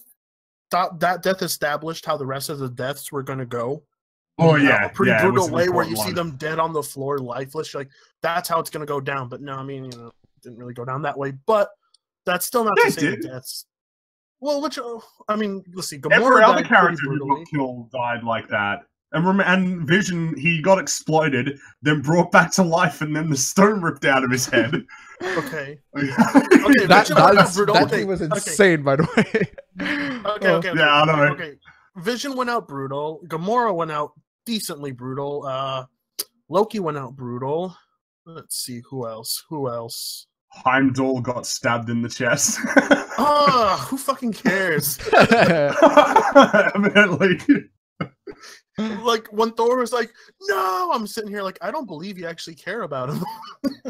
C: that death established how the rest of the deaths were going to go.
A: Oh yeah,
C: a pretty
A: yeah,
C: brutal way where you see them dead on the floor, lifeless. Like that's how it's going to go down. But no, I mean, it didn't really go down that way. But that's still not to say the deaths. Well, I mean, let's see. Gamora
A: every other
C: died
A: character
C: pretty
A: who
C: brutally.
A: got killed died like that. And Vision, he got exploded, then brought back to life, and then the stone ripped out of his head.
C: Okay.
B: Okay, that thing was insane, by the way.
C: Okay.
A: Yeah, I know.
C: Okay. Vision went out brutal. Gamora went out decently brutal. Loki went out brutal. Let's see, who else?
A: Heimdall got stabbed in the chest.
C: Who fucking cares?
A: Evidently.
C: Like when Thor was like, "No," I'm sitting here like, I don't believe you actually care about him.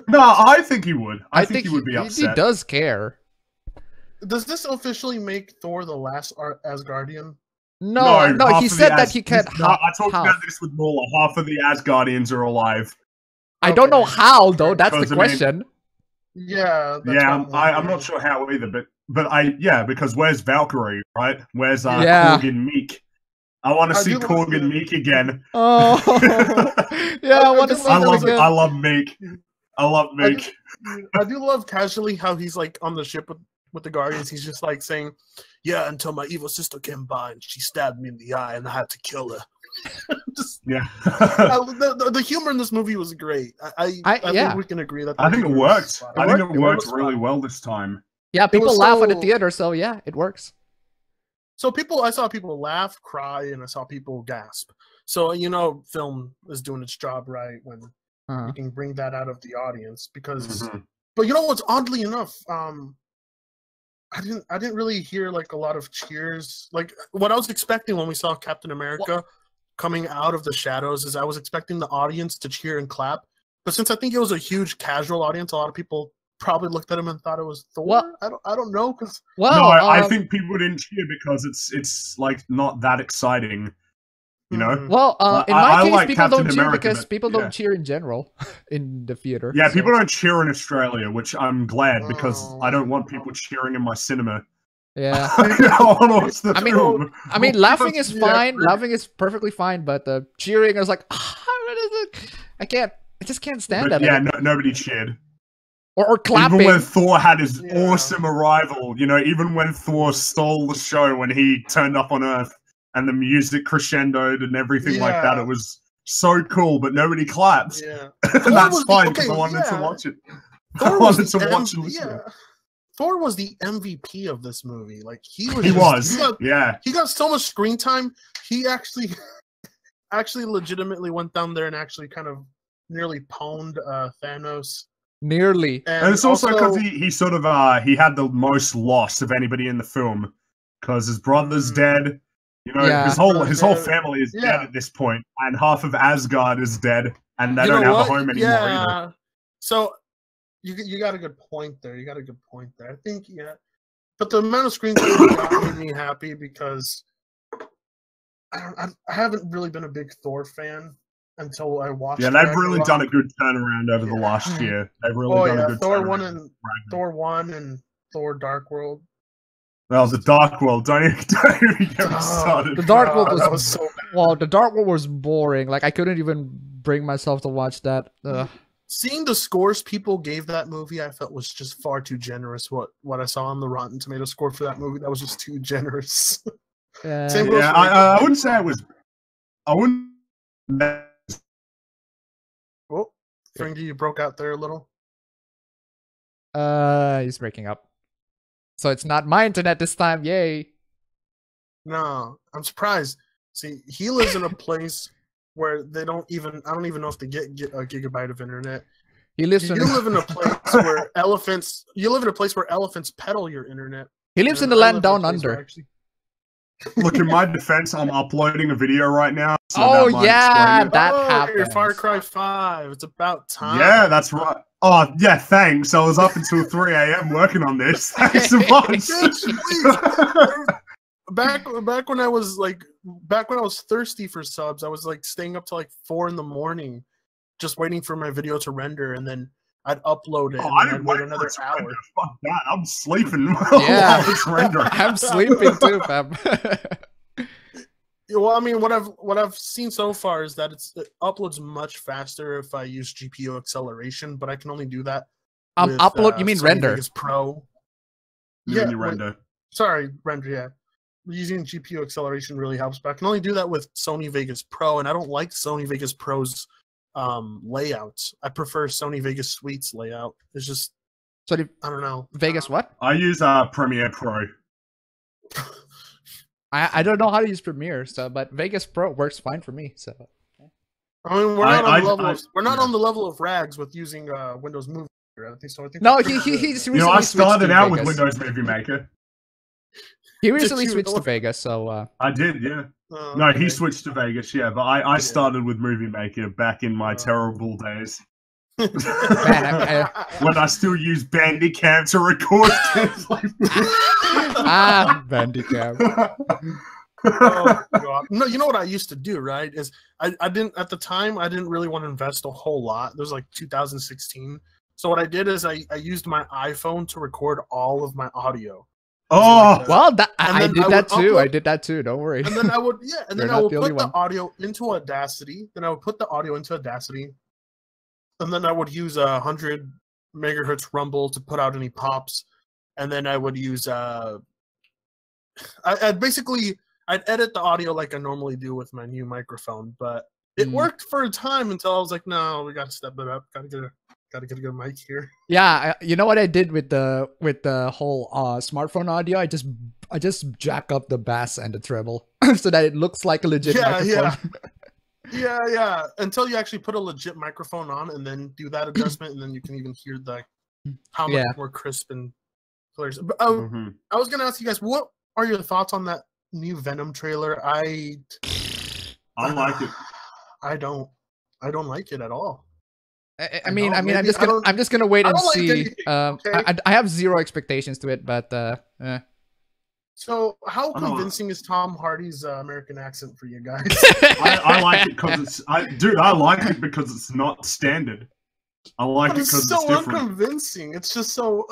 A: No, I think he would. I think he would be upset.
B: He does care.
C: Does this officially make Thor the last Asgardian?
B: No. He said that he can't.
A: I talked about this with Muller. Half of the Asgardians are alive.
B: I don't know how though. That's the question.
C: Yeah.
A: I'm not sure how either, but because where's Valkyrie, right? Where's Korg and Meek? I want to see Korg and Meek again.
B: Oh, yeah, I want to see them again.
A: I love Meek. I love Meek.
C: I do love casually how he's like on the ship with the Guardians. He's just like saying, "Yeah, until my evil sister came by and she stabbed me in the eye and I had to kill her." The humor in this movie was great. I think we can agree that.
A: I think it worked. I think it worked really well this time.
B: Yeah, people laugh at the theater, so yeah, it works.
C: So I saw people laugh, cry, and I saw people gasp. So film is doing its job right when you can bring that out of the audience. Because, but you know what's oddly enough, I didn't really hear like a lot of cheers. Like what I was expecting when we saw Captain America coming out of the shadows is I was expecting the audience to cheer and clap. But since I think it was a huge casual audience, a lot of people probably looked at him and thought it was Thor.
B: Well,
C: I don't know because
A: I think people didn't cheer because it's like not that exciting, you know.
B: Well, in my case,
A: like
B: people
A: Captain
B: don't cheer
A: America,
B: because people don't cheer in general in the theater.
A: Yeah, people don't cheer in Australia, which I'm glad because I don't want people cheering in my cinema.
B: Yeah,
A: I
B: mean, laughing is fine. Laughing is perfectly fine, but the cheering is like, I just can't stand that.
A: Yeah, nobody cheered.
B: Or clapping.
A: Even when Thor had his awesome arrival, even when Thor stole the show when he turned up on Earth and the music crescendoed and everything like that, it was so cool, but nobody claps.
C: Yeah.
A: And that's fine because I wanted to watch it. I wanted to watch it.
C: Yeah. Thor was the MVP of this movie. Like he was. He got so much screen time. He actually legitimately went down there and actually kind of nearly pwned Thanos.
B: Nearly.
A: And it's also because he sort of he had the most loss of anybody in the film because his brother's dead. His whole family is dead at this point, and half of Asgard is dead, and they don't have a home anymore either.
C: So you got a good point there. I think but the amount of screen time made me happy because I haven't really been a big Thor fan until I watched.
A: Yeah, they've really done a good turnaround over the last year. They've really done a good turnaround.
C: Thor 1 and Thor Dark World.
A: Well, the Dark World, don't even get me started.
B: The Dark World was so bad. Well, the Dark World was boring. Like I couldn't even bring myself to watch that.
C: Seeing the scores people gave that movie, I felt was just far too generous. What I saw on the Rotten Tomato score for that movie, that was just too generous.
A: I wouldn't say it was. I wouldn't.
C: Oh, Fringy, you broke out there a little.
B: He's breaking up. So it's not my internet this time. Yay!
C: No, I'm surprised. See, he lives in a place where they don't even. I don't even know if they get a gigabyte of internet.
B: You live in a
C: place where elephants. You live in a place where elephants peddle your internet.
B: He lives in the land down under.
A: Look, in my defense, I'm uploading a video right now.
B: So that happened.
C: Your Far Cry 5. It's about time.
A: Yeah, that's right. Oh, yeah, thanks. I was up until 3 a.m. working on this. Thanks so much.
C: Back when I was thirsty for subs, I was like staying up till like 4 in the morning, just waiting for my video to render, and then I'd upload it,
A: Oh,
C: and then I'd wait another hour.
A: Fuck that! I'm sleeping.
B: Yeah.
A: While it's rendering.
B: I'm sleeping too, fam.
C: Well, I mean, what I've seen so far is that it uploads much faster if I use GPU acceleration, but I can only do that. With,
B: upload? You mean
C: Sony
B: render?
C: Vegas Pro.
A: Yeah, you render.
C: Sorry, render. Yeah, using GPU acceleration really helps, but I can only do that with Sony Vegas Pro, and I don't like Sony Vegas Pro's layouts. I prefer Sony Vegas Suite's layout. It's just I don't know.
B: Vegas what?
A: I use Premiere Pro.
B: I don't know how to use Premiere, so but Vegas Pro works fine for me. So
C: I mean, we're not on the level of Rags with using Windows Movie Maker. I think
B: no, he's recently
A: I started out
B: Vegas.
A: with Windows Movie Maker.
B: He recently switched to Vegas, so
A: I did, yeah. No,
C: okay.
A: he switched to Vegas, yeah, but I started with Movie Maker back in my terrible days.
B: man,
A: when I still use Bandicam to record games like this.
B: Bandicam.
C: Oh, God. No, you know what I used to do, right? Is I didn't at the time I didn't really want to invest a whole lot. It was like 2016. So what I did is I used my iPhone to record all of my audio.
A: Oh,
B: well, I did that too. I did that too. Don't worry.
C: And then I would I would put the audio into Audacity. Then I would put the audio into Audacity, and then I would use 100 megahertz rumble to put out any pops, and then I would use I'd edit the audio like I normally do with my new microphone, but it worked for a time until I was like, no, we gotta step it up. Gotta get a good mic here.
B: Yeah, you know what I did with the whole smartphone audio? I just jack up the bass and the treble so that it looks like a legit microphone.
C: Yeah. Until you actually put a legit microphone on, and then do that adjustment, and then you can even hear how much more crisp and clear. But, I was gonna ask you guys, what are your thoughts on that new Venom trailer? I
A: like it.
C: I don't like it at all.
B: I mean, I'm just gonna wait and see. I have zero expectations to it, but
C: So, how convincing is Tom Hardy's American accent for you guys?
A: I like it because I like it because it's not standard. I like it because it's
C: so
A: different.
C: Unconvincing. It's just so.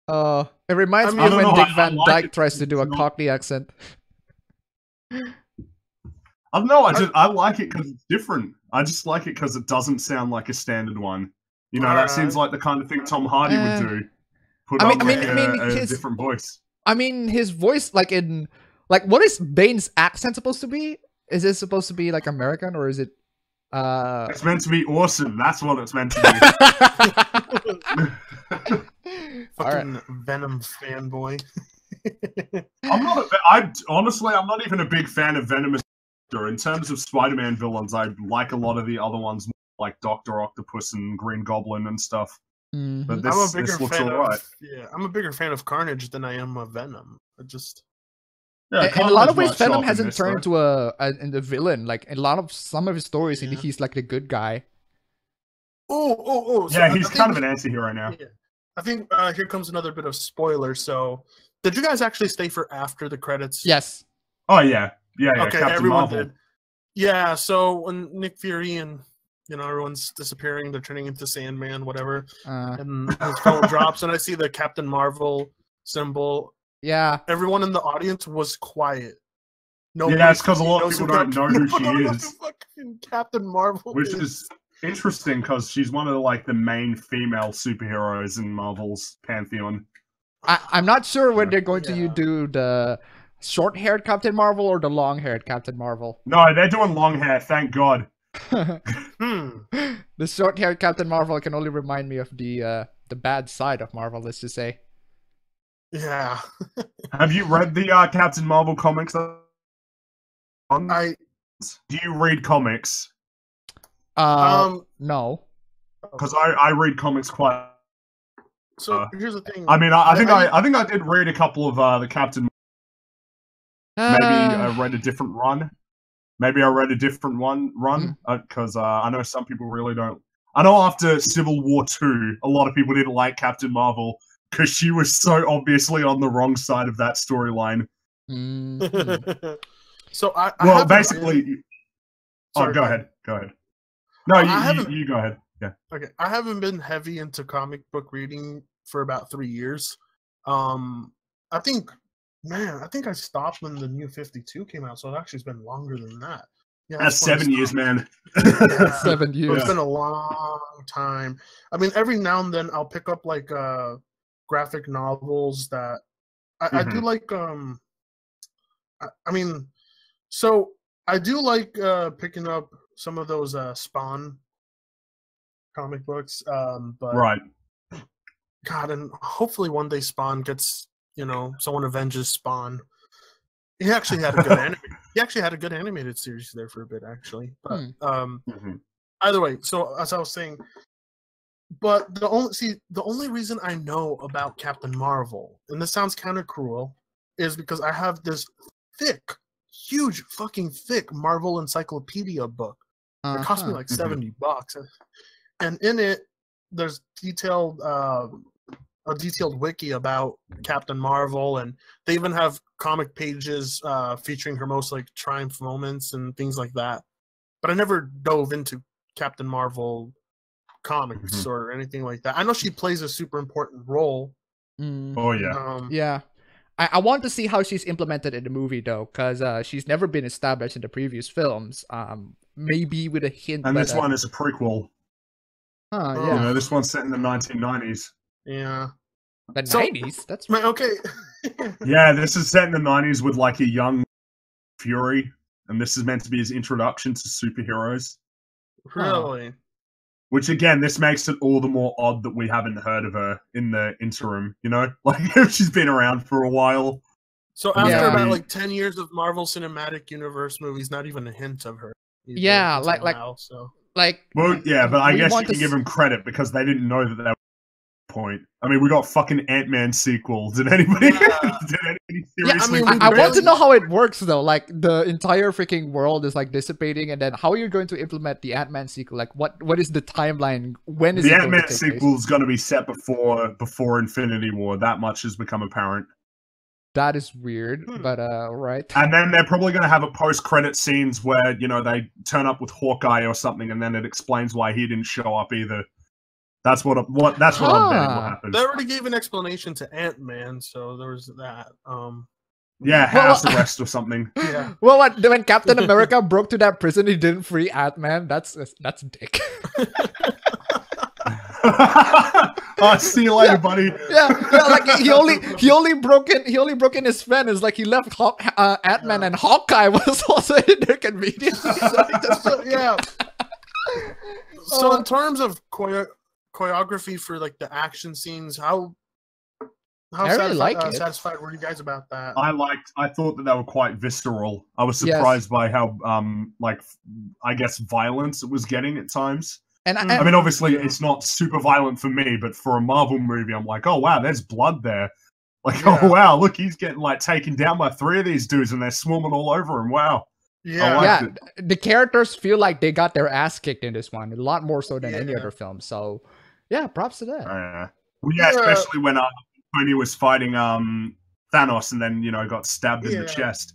B: It reminds me of when Dick Van Dyke tries to do a Cockney accent.
A: I don't know. I like it because it's different. I just like it because it doesn't sound like a standard one. You know, that seems like the kind of thing Tom Hardy would do. Put a different voice.
B: I mean, his voice, what is Bane's accent supposed to be? Is it supposed to be like American, or is it?
A: It's meant to be awesome. That's what it's meant to be.
C: Fucking Venom fanboy.
A: Honestly, I'm not even a big fan of Venom. In terms of Spider-Man villains, I like a lot of the other ones, like Dr. Octopus and Green Goblin and stuff. But this looks alright.
C: I'm a bigger fan of Carnage than I am of Venom.
B: In a lot of ways, Venom hasn't turned into a villain. Like in some of his stories, he's like the good guy.
C: So
A: yeah, he's kind of an anti-hero now.
C: Yeah. I think here comes another bit of spoiler. So, did you guys actually stay for after the credits?
B: Yes.
A: Oh yeah. Yeah,
C: okay,
A: Captain
C: everyone
A: Marvel.
C: did. Yeah, so when Nick Fury and everyone's disappearing, they're turning into Sandman, whatever, and his phone drops, and I see the Captain Marvel symbol.
B: Yeah,
C: everyone in the audience was quiet.
A: Yeah, it's because a lot of people don't know who she is.
C: Fucking Captain Marvel,
A: which is interesting because she's one of the main female superheroes in Marvel's pantheon.
B: I'm not sure when they're going to do the short-haired Captain Marvel or the long-haired Captain Marvel.
A: No, they're doing long hair, thank God.
B: The short-haired Captain Marvel can only remind me of the bad side of Marvel, let's just say.
C: Yeah.
A: Have you read the Captain Marvel comics? Do you read comics?
B: No.
A: Because I read comics quite.
C: So here's the thing.
A: I mean, I think I did read a couple of the Captain. Maybe I read a different run. Because I know some people really don't. I know after Civil War 2, a lot of people didn't like Captain Marvel because she was so obviously on the wrong side of that storyline.
C: So
A: go ahead. No, you go ahead.
C: Okay, I haven't been heavy into comic book reading for about 3 years. I think I stopped when the New 52 came out, so it actually has been longer than that. Yeah,
A: That's 7 years, man.
C: Yeah.
B: 7 years.
C: It's been a long time. I mean, every now and then I'll pick up like graphic novels that I do like. I mean, so I do like picking up some of those Spawn comic books. But
A: Right.
C: God, and hopefully one day Spawn gets, someone avenges Spawn. He actually had a good animated series there for a bit, actually. But either way, so as I was saying, but the only reason I know about Captain Marvel, and this sounds kind of cruel, is because I have this huge fucking thick Marvel encyclopedia book. It cost me like $70, and in it there's a detailed wiki about Captain Marvel, and they even have comic pages featuring her most like triumph moments and things like that. But I never dove into Captain Marvel comics or anything like that. I know she plays a super important role.
A: Oh yeah.
B: Yeah. I want to see how she's implemented in the movie though, because she's never been established in the previous films. Maybe with a hint.
A: And this one is a prequel.
B: Yeah.
A: This one's set in the 1990s.
C: Yeah.
B: The 90s? That's
C: right. Okay.
A: Yeah, this is set in the 90s with like a young Fury, and this is meant to be his introduction to superheroes.
C: Really?
A: Which again, this makes it all the more odd that we haven't heard of her in the interim, Like she's been around for a while.
C: So after about like 10 years of Marvel Cinematic Universe movies, not even a hint of her.
B: Yeah, well,
A: yeah, but I guess you can give them credit because they didn't know that they were point. I mean, we got fucking Ant-Man sequel. Did anybody seriously?
B: I want to know how it works though. Like the entire freaking world is like dissipating, and then how are you going to implement the Ant-Man sequel? Like what is the timeline? When is
A: the Ant-Man sequel is going to be set before Infinity War? That much has become apparent.
B: That is weird, but right.
A: And then they're probably going to have a post-credit scenes where they turn up with Hawkeye or something, and then it explains why he didn't show up either. That's what I'm betting will happen.
C: They already gave an explanation to Ant-Man, so there was that.
A: Yeah, house arrest or something.
C: Yeah.
B: Well, when Captain America broke to that prison, he didn't free Ant-Man. That's dick.
A: Oh, see you later, buddy.
B: Yeah, like he only broke in his friend. It's like he left Ant-Man and Hawkeye was also in there conveniently.
C: Yeah. So in terms of choreography for like the action scenes, how satisfied were you guys about that?
A: I thought that they were quite visceral. I was surprised by how I guess violence it was getting at times.
B: And
A: I mean, obviously it's not super violent for me, but for a Marvel movie, I'm like, oh wow, there's blood there. Like, oh wow, look, he's getting like taken down by 3 of these dudes, and they're swarming all over him. Wow.
C: Yeah,
B: the characters feel like they got their ass kicked in this one, a lot more so than any other film. So, yeah, props to that.
A: Well, yeah, especially when Tony was fighting Thanos, and then got stabbed in the chest.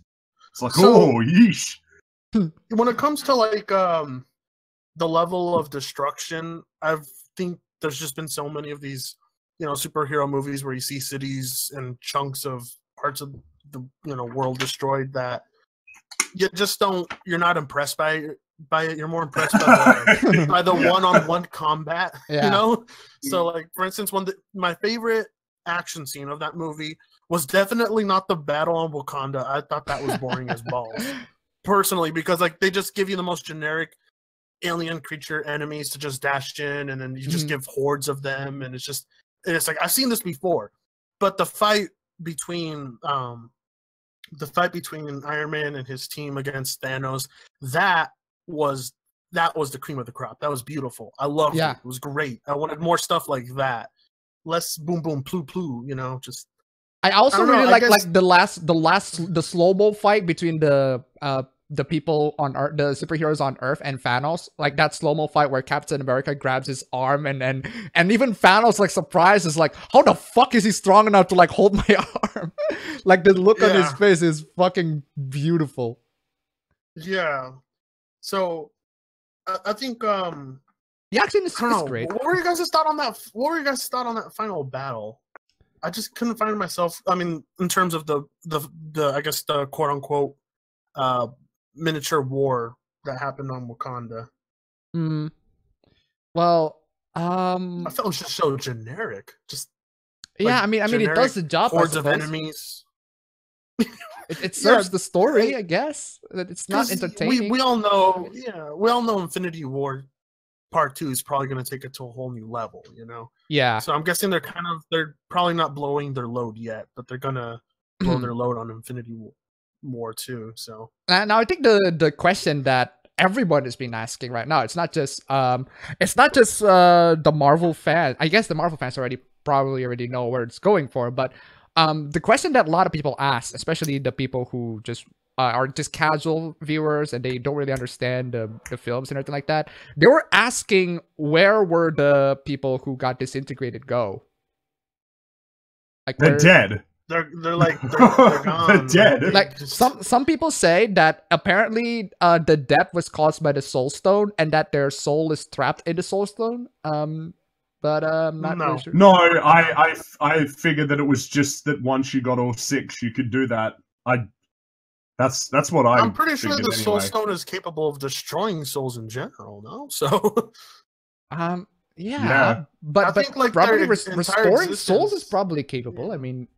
A: It's like, oh, yeesh.
C: When it comes to like the level of destruction, I think there's just been so many of these, superhero movies where you see cities and chunks of parts of the world destroyed that you're not impressed by it. You're more impressed by the one-on-one combat. So like for instance, my favorite action scene of that movie was definitely not the battle on Wakanda. I thought that was boring as balls personally, because like they just give you the most generic alien creature enemies to just dash in, and then you just give hordes of them, and it's like I've seen this before. But the fight between Iron Man and his team against Thanos, that was the cream of the crop. That was beautiful. I loved it. It was great. I wanted more stuff like that. Less boom boom plu plu, just
B: I also really like the slow-mo fight between the people on Earth, the superheroes on Earth, and Thanos. Like that slow-mo fight where Captain America grabs his arm, and even Thanos like surprised is like, how the fuck is he strong enough to like hold my arm? Like the look on his face is fucking beautiful.
C: Yeah. So I think
B: The action is
C: I don't know.
B: great.
C: What were you guys' thought on that? What were you guys' thought on that final battle? I just couldn't find myself. I mean, in terms of the I guess the quote unquote miniature war that happened on Wakanda.
B: Well,
C: I felt it was just so generic. Just
B: yeah, I mean, it does the job.
C: Hordes of enemies.
B: It serves the story, I guess. That it's not entertaining.
C: We all know, we all know Infinity War Part 2 is probably going to take it to a whole new level, you know?
B: Yeah.
C: So I'm guessing they're probably not blowing their load yet, but they're going to blow their load on Infinity War 2, so.
B: Now, I think the question that everyone has been asking right now, it's not just the Marvel fan. I guess the Marvel fans probably already know where it's going for, but the question that a lot of people ask, especially the people who just are just casual viewers and they don't really understand the films and everything like that, they were asking where were the people who got disintegrated go? Like
A: they're dead.
C: They're gone.
A: They're dead.
B: Like some people say that apparently the death was caused by the Soul Stone and that their soul is trapped in the Soul Stone. But not really sure.
A: No, I figured that it was just that once you got all 6, you could do that. That's what I'm
C: pretty sure the Soul
A: anyway.
C: Stone is capable of destroying souls in general. No, so
B: yeah. But
C: I think, like,
B: probably
C: their
B: restoring souls is probably capable. I mean,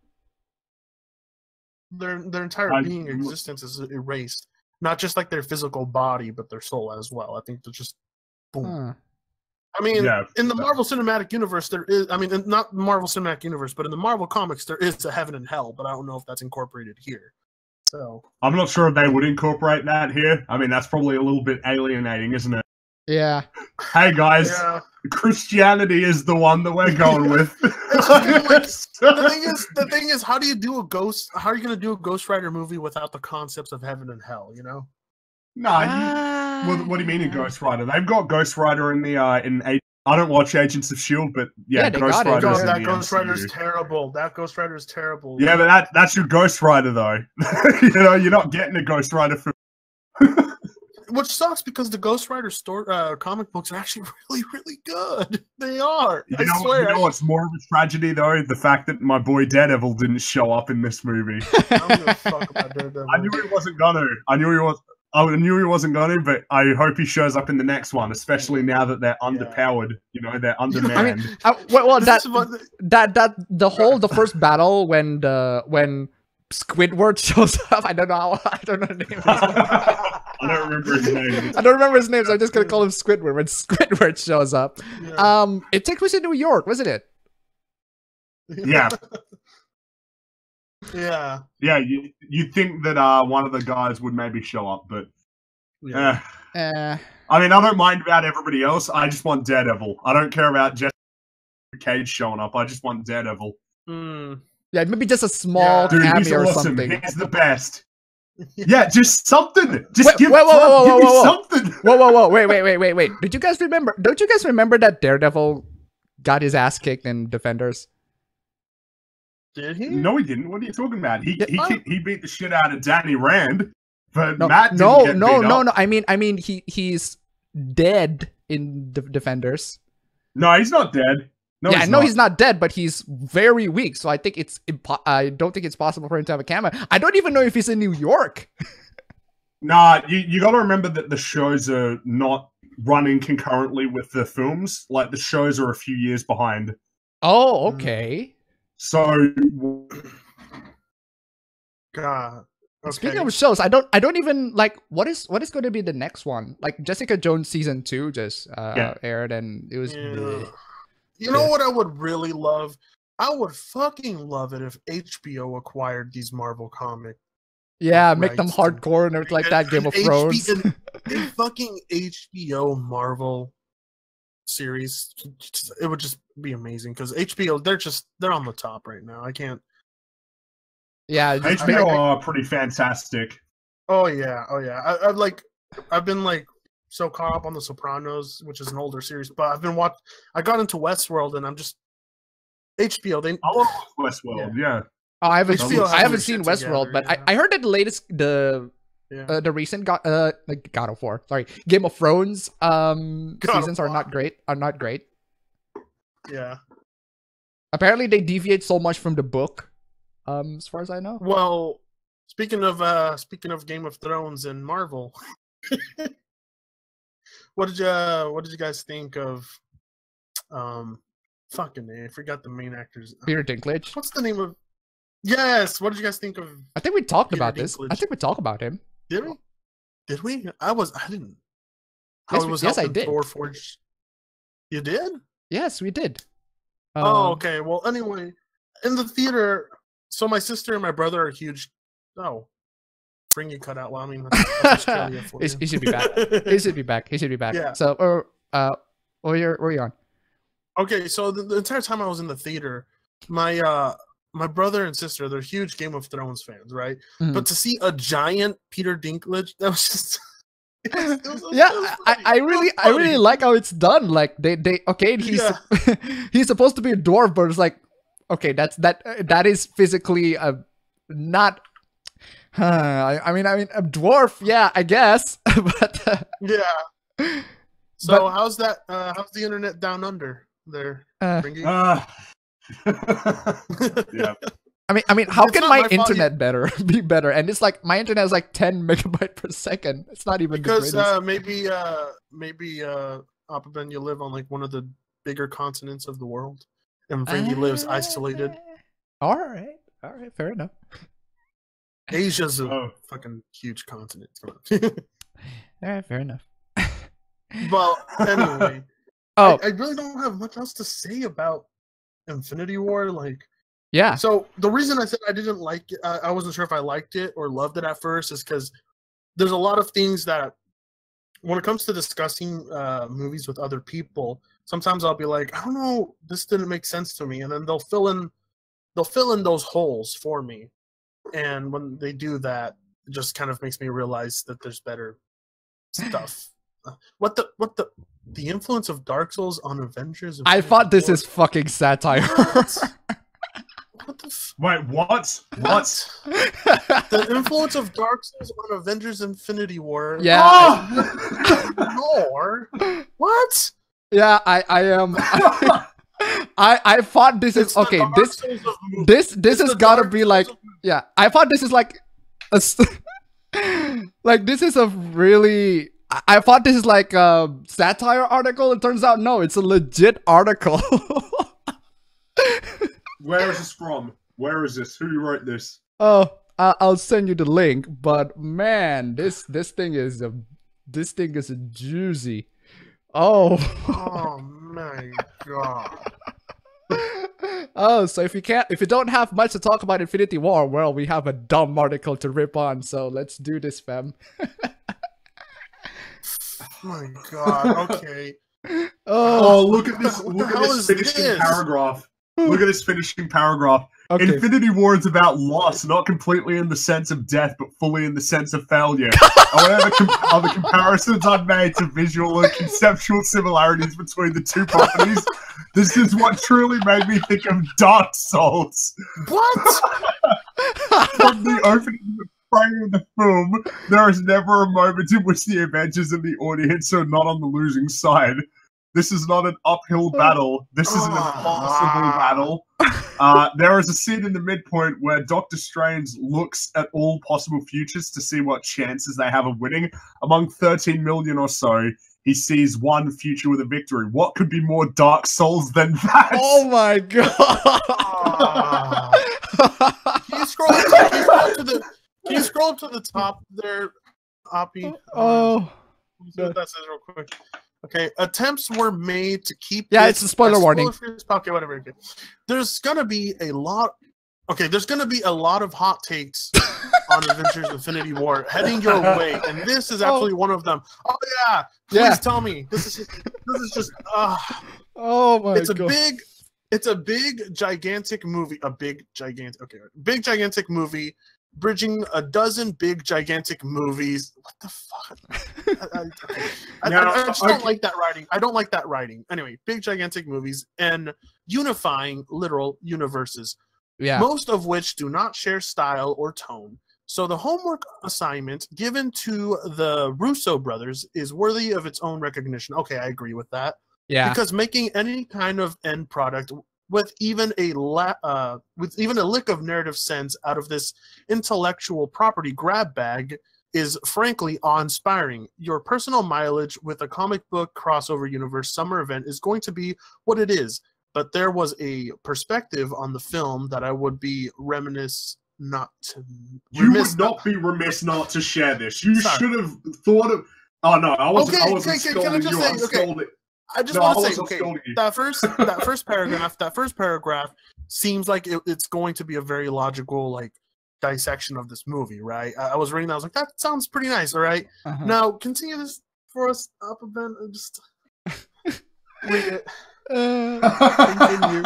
C: their entire being existence is erased. Not just like their physical body, but their soul as well. I think they're just boom. I mean, in the Marvel Cinematic Universe, there is. I mean, not Marvel Cinematic Universe, but in the Marvel comics, there is a heaven and hell. But I don't know if that's incorporated here. So
A: I'm not sure if they would incorporate that here. I mean, that's probably a little bit alienating, isn't it?
B: Yeah.
A: Hey guys, Christianity is the one that we're going with.
C: The thing is, how do you do a Ghost? How are you going to do a Ghost Rider movie without the concepts of heaven and hell? You know?
A: What do you mean in Ghost Rider? They've got Ghost Rider in the I don't watch Agents of S.H.I.E.L.D., but Ghost Rider.
C: That Ghost Rider's terrible. That Ghost Rider's terrible.
A: Yeah, but that's your Ghost Rider though. You know, you're not getting a Ghost Rider film.
C: Which sucks because the Ghost Rider comic books are actually really, really good. They are. I swear.
A: You know what's more of a tragedy though? The fact that my boy Daredevil didn't show up in this movie.
C: I don't give a fuck about Daredevil.
A: I knew he wasn't gonna. I knew he wasn't going to, but I hope he shows up in the next one, especially now that they're underpowered. You know, they're undermanned.
B: I mean, the first battle when Squidward shows up. I don't know the name.
A: I don't remember his name.
B: I don't remember his name, so I'm just gonna call him Squidward. When Squidward shows up, it takes place in New York, wasn't it?
A: Yeah.
C: Yeah.
A: Yeah, you'd think that one of the guys would maybe show up, but I mean, I don't mind about everybody else. I just want Daredevil. I don't care about Jessica Cage showing up. I just want Daredevil.
B: Yeah, maybe just a small cameo or something.
A: He's the best. Yeah, just something. Just give me something.
B: Whoa! Wait! Don't you guys remember that Daredevil got his ass kicked in Defenders?
C: Did he?
A: No, he didn't. What are you talking about? He beat the shit out of Danny Rand, but
B: no,
A: Matt didn't get beat up.
B: I mean, he's dead in Defenders.
A: No, he's not dead. No,
B: he's not dead, but he's very weak. So I think I don't think it's possible for him to have a camera. I don't even know if he's in New York.
A: Nah, you got to remember that the shows are not running concurrently with the films. Like the shows are a few years behind.
B: Oh, okay.
A: So,
C: God. Okay.
B: Speaking of shows, I don't even like what is going to be the next one. Like Jessica Jones season 2 just aired, and it was.
C: Yeah. You know what I would really love? I would fucking love it if HBO acquired these Marvel comics.
B: Yeah, make them hardcore and everything like that. Game of Thrones.
C: A fucking HBO Marvel series, it would just be amazing because HBO, they're on the top right now. I can't.
B: Yeah,
A: HBO are pretty fantastic.
C: Oh yeah. I've been like so caught up on The Sopranos, which is an older series, but I got into Westworld, and I'm just HBO.
A: I love Westworld. Yeah.
B: Oh, I haven't seen Westworld, but I heard that the
C: Yeah.
B: The recent like God of War, sorry, Game of Thrones seasons are not great.
C: Yeah.
B: Apparently, they deviate so much from the book. As far as I know.
C: Well, speaking of Game of Thrones and Marvel, what did you guys think of fucking I forgot the main actors.
B: Peter Dinklage.
C: What's the name of? Yes. What did you guys think of?
B: I think we talked
C: Peter
B: about this.
C: Dinklage?
B: I think we talked about him.
C: Did we? Did we? I didn't.
B: Yes, I did.
C: Thor Forge. You did?
B: Yes, we did.
C: Oh, okay. Well, anyway, in the theater, so my sister and my brother are huge. Oh, Fringy cut out. Well, I mean, that's Australia for you.
B: He should be back. He should be back. He should be back.
C: Yeah.
B: So, where are you on?
C: Okay, so the entire time I was in the theater, my brother and sister, they're huge Game of Thrones fans, right?
B: Mhm.
C: But to see a giant Peter Dinklage, that was just
B: Yeah, I really like how it's done. Like they okay, he's supposed to be a dwarf, but it's like, okay, that is physically not. I mean a dwarf, yeah, I guess, but
C: yeah. So how's that? How's the internet down under there? Fringy?
A: Yeah.
B: I mean, how
C: It's
B: can
C: not
B: my
C: my fault
B: internet be better? And it's like my internet is like 10 megabyte per second. It's not even
C: Because
B: the
C: maybe appabend, you live on like one of the bigger continents of the world, and Fringy lives isolated.
B: All right, fair enough.
C: Asia's a fucking huge continent.
B: All right, fair enough.
C: Well, anyway,
B: Oh,
C: I really don't have much else to say about Infinity War. Like,
B: yeah.
C: so the reason I said I didn't like it, I wasn't sure if I liked it or loved it at first, is because there's a lot of things that, when it comes to discussing movies with other people, sometimes I'll be like, I don't know, this didn't make sense to me, and then they'll fill in those holes for me. And when they do that, it just kind of makes me realize that there's better stuff. What the influence of Dark Souls on Avengers?
B: I thought this is fucking satire.
C: What the
A: Wait, what? What?
C: The influence of Dark Souls on Avengers Infinity War.
B: Yeah.
C: More? What?
B: Yeah, I am. I thought this is okay. This has got to be like, yeah. I thought this is like like this is a really. I thought this is like a satire article. It turns out no, it's a legit article.
A: Where is this from? Where is this? Who wrote this?
B: Oh, I'll send you the link. But man, this thing is a juicy. Oh.
C: Oh my god.
B: Oh, so if you don't have much to talk about Infinity War, well, we have a dumb article to rip on. So let's do this, fam.
C: Oh my god. Okay.
B: Oh,
A: look at this! Look at this finishing paragraph. Look at this finishing paragraph.
B: Okay.
A: Infinity War is about loss, not completely in the sense of death, but fully in the sense of failure. However, the comparisons I've made to visual and conceptual similarities between the two properties, this is what truly made me think of Dark Souls.
C: What?
A: From the opening frame of the film, there is never a moment in which the Avengers and the audience are not on the losing side. This is not an uphill battle. This is an impossible battle. There is a scene in the midpoint where Doctor Strange looks at all possible futures to see what chances they have of winning. Among 13 million or so, he sees one future with a victory. What could be more Dark Souls than that?
B: Oh my god!
C: Can you scroll up to the top there, Oppie?
B: Oh.
C: Let me see what that says real quick. Okay, attempts were made to keep.
B: Yeah, it's a spoiler warning.
C: Okay, whatever. Okay. There's gonna be a lot. Okay, there's gonna be a lot of hot takes on Avengers Infinity War heading your way, and this is actually one of them. Oh yeah, please tell me. This is just.
B: Oh my god!
C: It's a big gigantic movie. Big gigantic movie. Bridging a dozen big gigantic movies. What the fuck? I just don't like that writing. I don't like that writing. Anyway, big gigantic movies and unifying literal universes.
B: Yeah.
C: Most of which do not share style or tone. So the homework assignment given to the Russo brothers is worthy of its own recognition. Okay, I agree with that.
B: Yeah.
C: Because making any kind of end product with even a lick of narrative sense out of this intellectual property grab bag is frankly awe-inspiring. Your personal mileage with a comic book crossover universe summer event is going to be what it is. But there was a perspective on the film that I would be remiss not to
A: share this. You should have thought of. Oh no, I wasn't scolding you. I'm scolding.
C: I just want to say, okay, that first paragraph seems like it's going to be a very logical like dissection of this movie, right? I was reading that, I was like, that sounds pretty nice, all right? Now continue this for us, appabend, and just read it. Continue.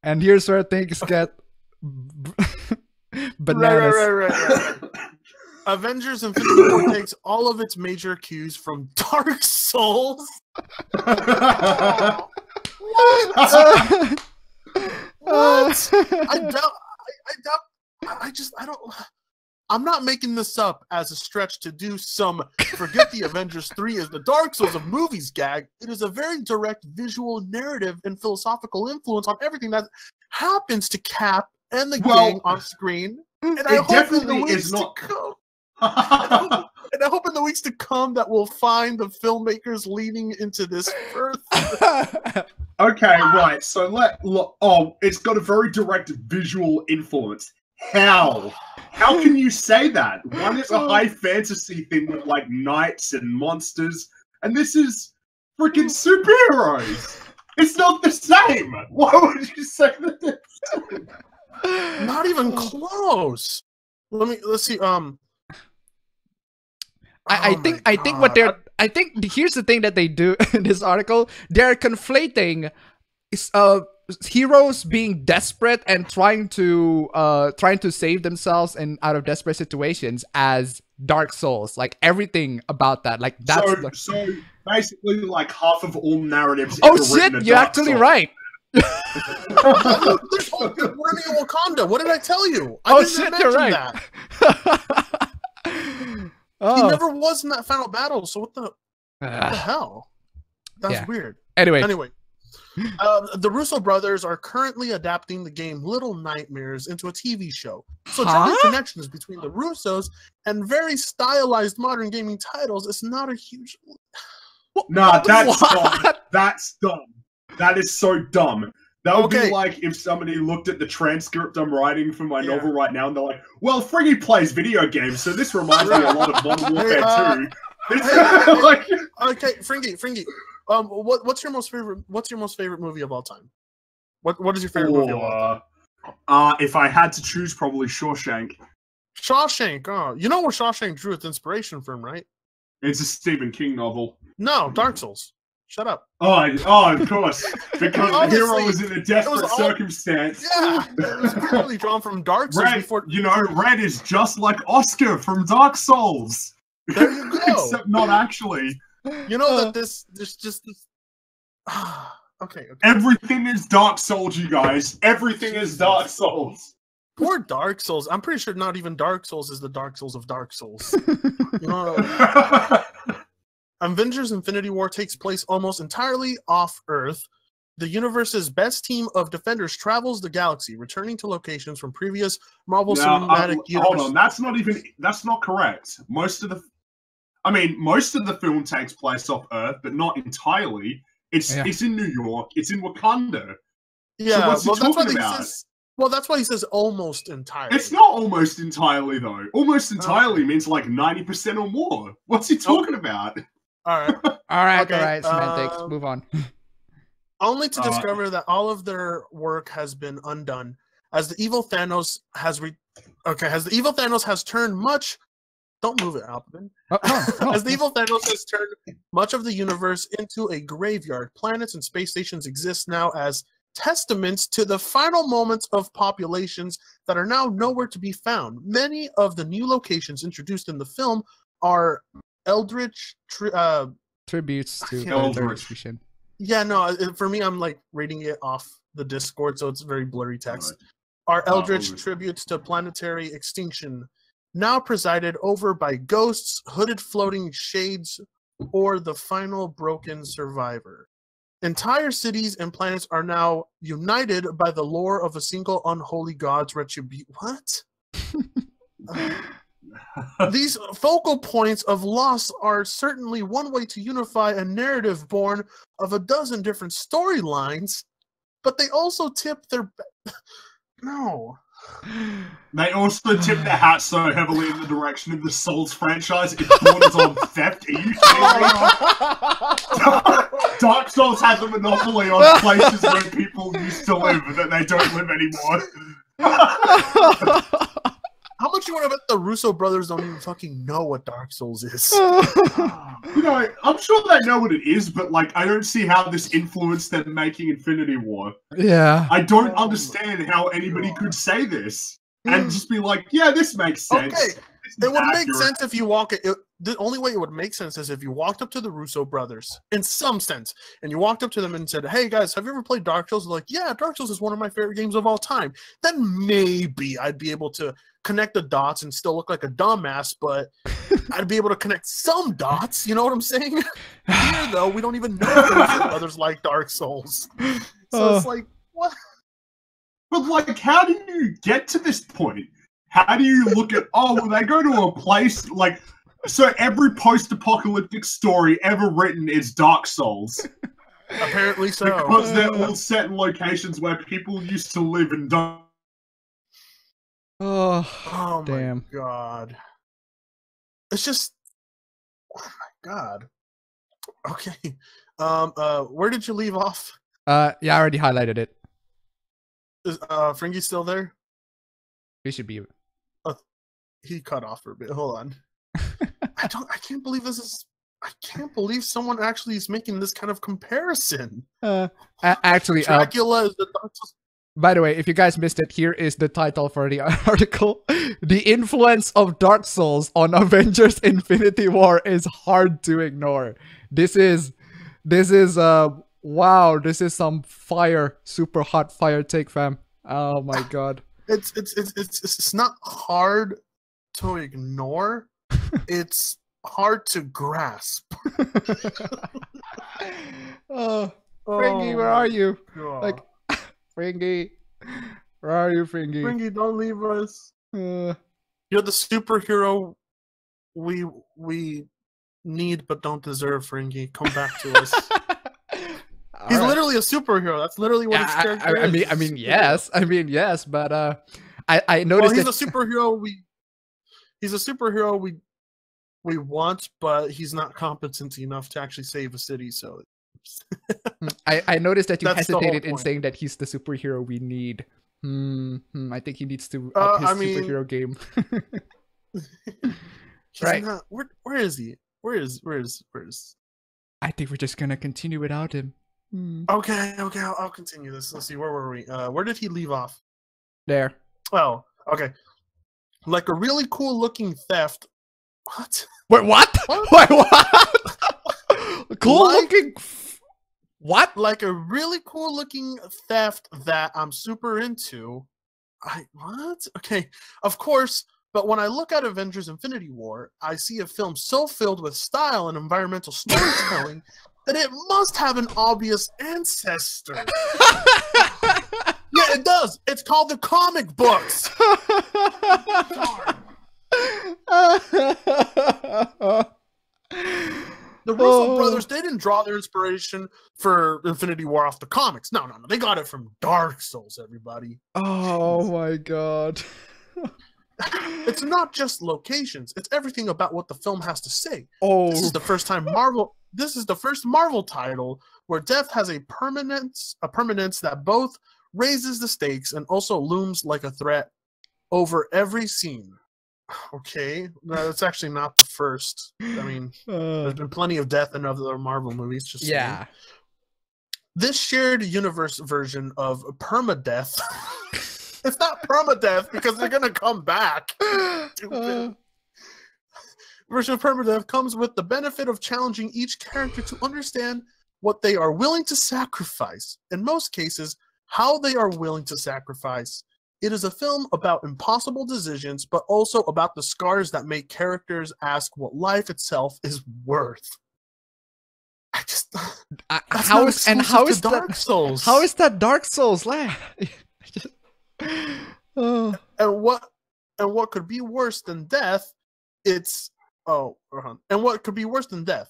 B: And here's where things get bananas.
C: Right. Avengers Infinity War takes all of its major cues from Dark Souls. What? I'm not making this up as a stretch to do some forget the Avengers 3 is the Dark Souls of movies gag. It is a very direct visual narrative and philosophical influence on everything that happens to Cap and the gang on screen. And I hope in the weeks to come. And I hope in the weeks to come that we'll find the filmmakers leaning into this further.
A: Okay, right. So it's got a very direct visual influence. How? How can you say that? One is a high fantasy thing with like knights and monsters, and this is freaking superheroes. It's not the same. Why would you say that?
C: Not even close. Let's see.
B: I think here's the thing that they do in this article. They're conflating heroes being desperate and trying to save themselves and out of desperate situations as Dark Souls. Like everything about that. Like that's
A: so basically like half of all narratives.
B: Oh shit! You're actually right.
C: We're in Wakanda. What did I tell you? I didn't
B: shit! You're right.
C: That. He never was in that final battle, so what the hell? That's weird.
B: Anyway.
C: The Russo brothers are currently adapting the game Little Nightmares into a TV show. So drawing connections between the Russos and very stylized modern gaming titles is not a huge...
A: Nah, that's dumb. That's dumb. That is so dumb. That would be like if somebody looked at the transcript I'm writing for my novel right now and they're like, well, Fringy plays video games, so this reminds me a lot of Modern Warfare 2.
C: Okay, Fringy. What's your most favorite movie of all time? What is your favorite movie of all time?
A: If I had to choose, probably Shawshank.
C: Shawshank. Oh, you know where Shawshank drew its inspiration from, right?
A: It's a Stephen King novel.
C: No, Dark Souls. Shut up.
A: Oh, of course. Because the hero was in a desperate circumstance.
C: Yeah, it was probably drawn from Dark Souls.
A: Red is just like Oscar from Dark Souls.
C: There you go.
A: Except not actually.
C: You know that there's just this. Okay.
A: Everything is Dark Souls, you guys. Everything is Dark Souls.
C: Poor Dark Souls. I'm pretty sure not even Dark Souls is the Dark Souls of Dark Souls. You know. Avengers Infinity War takes place almost entirely off Earth. The universe's best team of defenders travels the galaxy, returning to locations from previous Marvel Cinematic Universe.
A: Hold on, that's not correct. Most of the film takes place off Earth, but not entirely. It's in New York. It's in Wakanda.
C: Yeah,
A: so what's he talking about?
C: That's why he says almost entirely.
A: It's not almost entirely though. Almost entirely means like 90% or more. What's he talking about?
C: All
B: right. Semantics. Move on.
C: Only to discover that all of their work has been undone, as the evil Thanos has turned much. Don't move it, Alpin. As the evil Thanos has turned much of the universe into a graveyard, planets and space stations exist now as testaments to the final moments of populations that are now nowhere to be found. Many of the new locations introduced in the film are Eldritch
B: tributes to
A: Eldritch.
C: Yeah, no, for me, I'm like reading it off the Discord, so it's very blurry text. are eldritch tributes to planetary extinction, now presided over by ghosts, hooded floating shades, or the final broken survivor. Entire cities and planets are now united by the lore of a single unholy god's retribution. What? These focal points of loss are certainly one way to unify a narrative born of a dozen different storylines, but they also tip their... No.
A: They also tip their hat so heavily in the direction of the Souls franchise, it borders on theft. Are you kidding me? Dark Souls has a monopoly on places where people used to live that they don't live anymore.
C: How much you want to bet the Russo brothers don't even fucking know what Dark Souls is?
A: You know, I'm sure they know what it is, but like, I don't see how this influenced them making Infinity War.
B: Yeah.
A: I don't understand how anybody could say this and just be like, yeah, this makes sense.
C: Okay, it would make sense if you walk it. The only way it would make sense is if you walked up to the Russo brothers, in some sense, and you walked up to them and said, hey guys, have you ever played Dark Souls? They're like, yeah, Dark Souls is one of my favorite games of all time. Then maybe I'd be able to connect the dots and still look like a dumbass, but I'd be able to connect some dots, you know what I'm saying? Here, though, we don't even know if the Russo brothers like Dark Souls. So it's like, what?
A: But like, how do you get to this point? How do you look at, oh, well, they go to a place, like, so every post-apocalyptic story ever written is Dark Souls.
C: Apparently so.
A: Because they're all set in locations where people used to live and don't.
B: Oh damn.
C: My god. It's just, oh my god. Okay. Where did you leave off?
B: Yeah, I already highlighted it.
C: Is Fringy still there?
B: He should be.
C: He cut off for a bit. Hold on. I can't believe this is. I can't believe someone actually is making this kind of comparison.
B: Actually,
C: Dracula is the Dark Souls.
B: By the way, if you guys missed it, here is the title for the article. The influence of Dark Souls on Avengers Infinity War is hard to ignore. This is wow, this is some fire, super hot fire take, fam. Oh my god.
C: It's not hard to ignore. It's hard to grasp.
B: Fringy, where are you?
C: God.
B: Like, Fringy, where are you, Fringy?
C: Fringy, don't leave us. You're the superhero we need but don't deserve, Fringy. Come back to us. He's literally a superhero. That's literally what his character is.
B: I mean, yes. I mean, yes, but I noticed
C: he's a superhero we want, but he's not competent enough to actually save a city, so
B: I noticed that you hesitated in saying that he's the superhero we need. I think he needs to up his superhero game. Right?
C: Not, where is he? Where is?
B: I think we're just gonna continue without him.
C: Okay, I'll continue this. Let's see, where were we? Where did he leave off?
B: There.
C: Oh, okay. Like a really cool looking theft. What?
B: Wait, what? Wait, what? Cool looking. What?
C: Like a really cool looking theft that I'm super into. What? Okay, of course. But when I look at Avengers Infinity War, I see a film so filled with style and environmental storytelling that it must have an obvious ancestor. Yeah, it does. It's called the comic books. The Russo brothers, they didn't draw their inspiration for Infinity War off the comics. No. They got it from Dark Souls, everybody.
B: Oh my god.
C: It's not just locations. It's everything about what the film has to say.
B: Oh.
C: This is the first Marvel title where death has a permanence that both raises the stakes and also looms like a threat over every scene. Okay, that's actually not the first. I mean, there's been plenty of death in other Marvel movies. Just
B: yeah.
C: Saying. This shared universe version of permadeath. It's not permadeath because they're gonna come back. Version of permadeath comes with the benefit of challenging each character to understand what they are willing to sacrifice. In most cases, how they are willing to sacrifice, It is a film about impossible decisions, but also about the scars that make characters ask what life itself is worth. I just
B: how is
C: Dark Souls?
B: How is that Dark Souls?
C: Oh. And what could be worse than death? It's and what could be worse than death?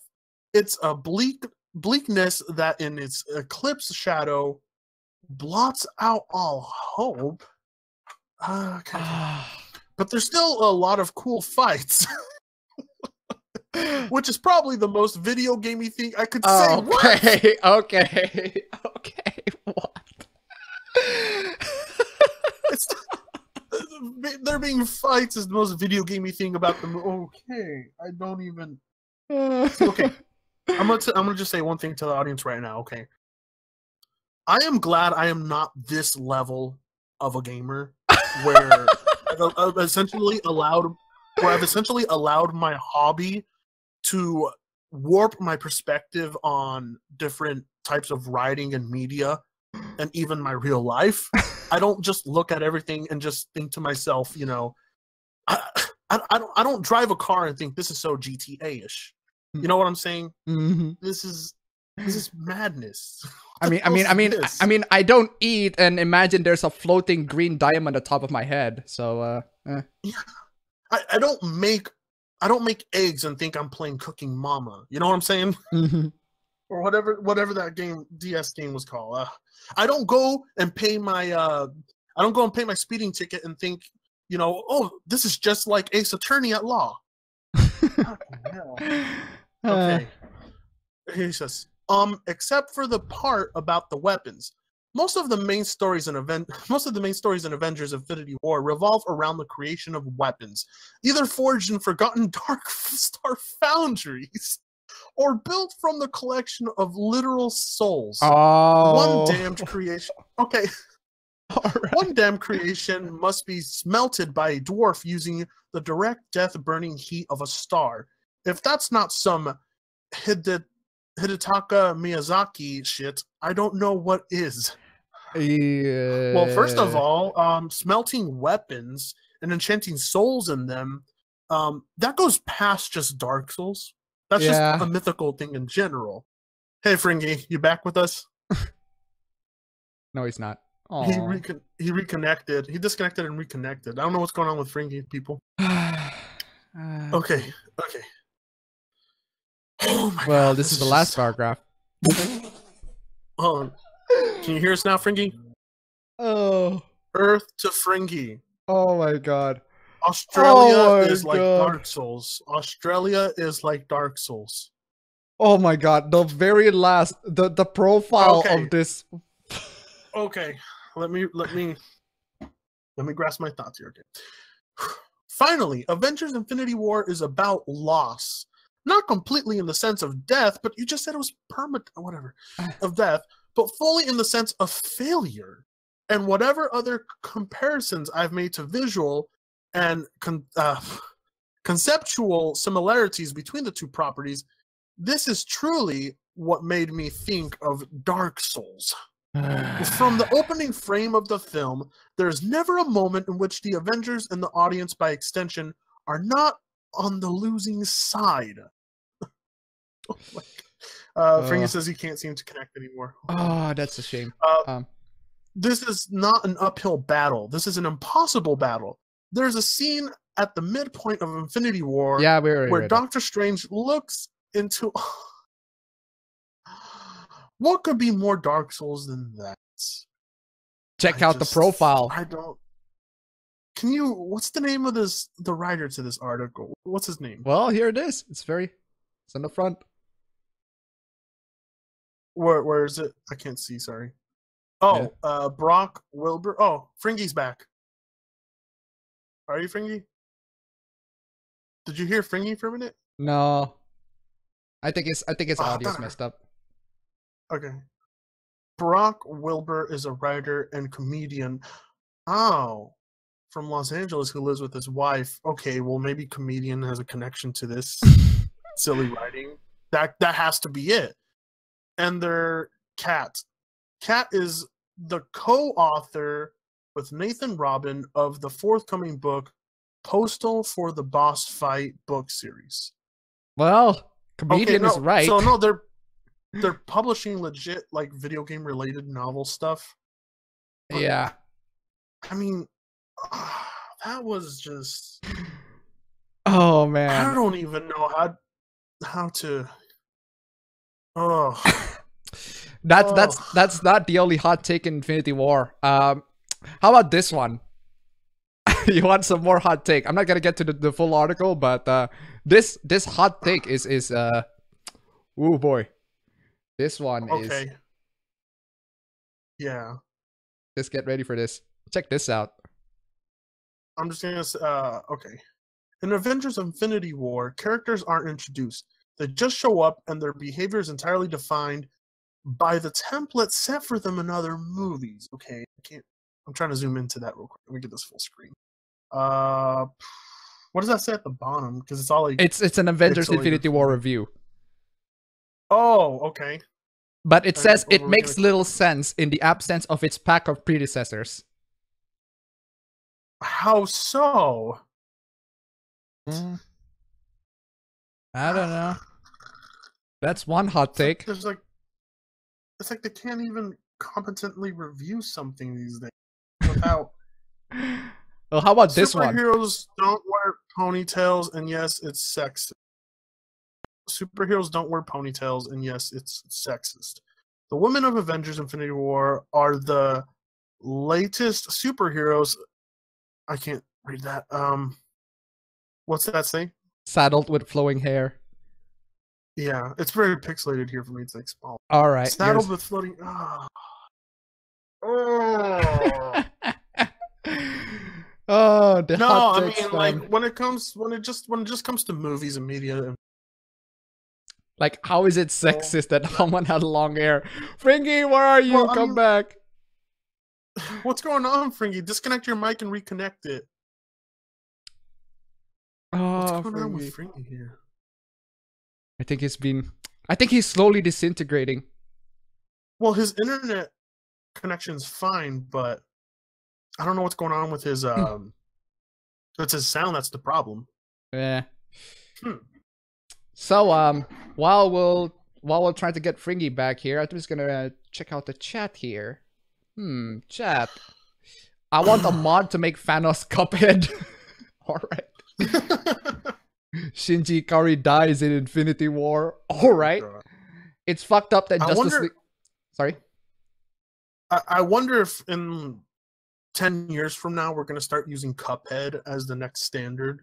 C: It's a bleakness that in its eclipse shadow blots out all hope. Okay. But there's still a lot of cool fights. Which is probably the most video gamey thing I could say.
B: Okay, okay, what?
C: There being fights is the most video gamey thing about them. Okay, I don't even. Okay, I'm gonna just say one thing to the audience right now. Okay, I am glad I am not this level of a gamer where I've essentially allowed my hobby to warp my perspective on different types of writing and media and even my real life. I don't just look at everything and just think to myself, you know, I don't drive a car and think this is so GTA-ish. You know what I'm saying?
B: Mm-hmm.
C: This is madness.
B: I mean, I don't eat and imagine there's a floating green diamond on the top of my head. So,
C: yeah. I don't make eggs and think I'm playing Cooking Mama. You know what I'm saying?
B: Mm-hmm.
C: Or whatever that game DS game was called. I don't go and pay my speeding ticket and think, you know, oh, this is just like Ace Attorney at Law. Okay. He says, except for the part about the weapons. Most of the main stories in Avengers Infinity War revolve around the creation of weapons, either forged in forgotten Dark Star foundries or built from the collection of literal souls.
B: Oh.
C: One damned creation. Okay. Right. One damned creation must be smelted by a dwarf using the direct death-burning heat of a star. If that's not some Hidetaka Miyazaki shit, I don't know what is.
B: Yeah.
C: Well, first of all, smelting weapons and enchanting souls in them, that goes past just Dark Souls. That's just a mythical thing in general. Hey, Fringy, you back with us?
B: No, he's not.
C: He reconnected. He disconnected and reconnected. I don't know what's going on with Fringy, people. Okay. Oh my God,
B: this is the last paragraph.
C: Can you hear us now, Fringy?
B: Oh.
C: Earth to Fringy.
B: Oh my God.
C: Australia is like Dark Souls. Australia is like Dark Souls.
B: Oh my God. The very last, the profile of this.
C: Okay. Let me grasp my thoughts here. Okay. Finally, Avengers Infinity War is about loss. Not completely in the sense of death, but you just said it was permanent, whatever, of death, but fully in the sense of failure. And whatever other comparisons I've made to visual and conceptual similarities between the two properties, this is truly what made me think of Dark Souls. From the opening frame of the film, there's never a moment in which the Avengers and the audience, by extension, are not on the losing side. Oh my God. Fringy says he can't seem to connect anymore.
B: Oh, that's a shame.
C: This is not an uphill battle. This is an impossible battle. There's a scene at the midpoint of Infinity War where Doctor Strange looks into... What could be more Dark Souls than that?
B: Check out the profile.
C: I don't... Can you... What's the name of the writer to this article? What's his name?
B: Well, here it is. It's on the front.
C: Where is it? I can't see, sorry. Oh, yeah. Brock Wilbur. Oh, Fringy's back. Are you Fringy? Did you hear Fringy for a minute?
B: No. I think his audio's messed up.
C: Okay. Brock Wilbur is a writer and comedian. Oh, from Los Angeles, who lives with his wife. Okay, well, maybe comedian has a connection to this silly writing. That has to be it. And their cat. Cat is the co-author with Nathan Robin of the forthcoming book, Postal for the Boss Fight book series.
B: Well, comedian is right.
C: So no, they're publishing legit like video game related novel stuff. But,
B: yeah.
C: I mean, that was just.
B: Oh man.
C: I don't even know how to. Oh.
B: That's not the only hot take in Infinity War. How about this one? You want some more hot take? I'm not gonna get to the full article, but this hot take is oh boy, this one is.
C: Okay. Yeah.
B: Just get ready for this. Check this out.
C: I'm just gonna okay. In Avengers Infinity War, characters aren't introduced. They just show up and their behavior is entirely defined by the template set for them in other movies. Okay, I'm trying to zoom into that real quick. Let me get this full screen. What does that say at the bottom? Because it's all like
B: it's an Avengers Infinity War review.
C: Oh, okay.
B: But it says it makes little sense in the absence of its pack of predecessors.
C: How so?
B: I don't know. That's one hot take.
C: It's like they can't even competently review something these days without.
B: Well, how about this one?
C: Superheroes don't wear ponytails, and yes, it's sexist. Superheroes don't wear ponytails, and yes, it's sexist. The women of Avengers Infinity War are the latest superheroes. I can't read that. What's that say?
B: Saddled with flowing hair.
C: Yeah, it's very pixelated here for me. It's like small.
B: All right.
C: Saddled with floating. Oh.
B: Oh, the
C: no,
B: hot
C: I
B: takes,
C: mean,
B: man.
C: like when it just comes to movies and media.
B: Like, how is it sexist that someone had long hair? Fringy, where are you? Come back.
C: What's going on, Fringy? Disconnect your mic and reconnect it.
B: Oh,
C: what's going on with Fringy here?
B: I think he's slowly disintegrating.
C: Well, his internet connection's fine, but I don't know what's going on with his it's his sound that's the problem.
B: Yeah. So while we're trying to get Fringy back here, I'm just gonna check out the chat here. Chat. I want a mod to make Thanos Cuphead. Alright. Shinji Ikari dies in Infinity War. Alright.
C: Oh,
B: it's fucked up that Justice League. Sorry?
C: I wonder if in 10 years from now we're gonna start using Cuphead as the next standard.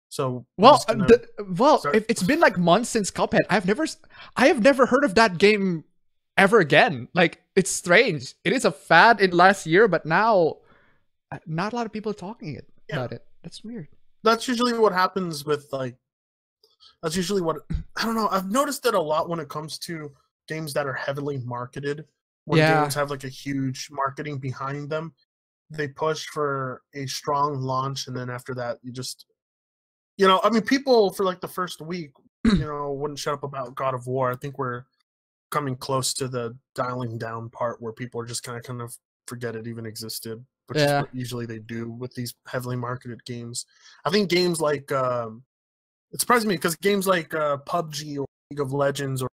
C: So
B: it's been like months since Cuphead. I have never heard of that game ever again. Like, it's strange. It is a fad in last year, but now not a lot of people are talking about it. That's weird.
C: That's usually what happens with that's usually what I don't know. I've noticed it a lot when it comes to games that are heavily marketed. When games have like a huge marketing behind them, they push for a strong launch, and then after that, I mean, people for like the first week, wouldn't shut up about God of War. I think we're coming close to the dialing down part where people are just kind of forget it even existed, which is what usually they do with these heavily marketed games. I think games like it surprised me because games like PUBG or League of Legends or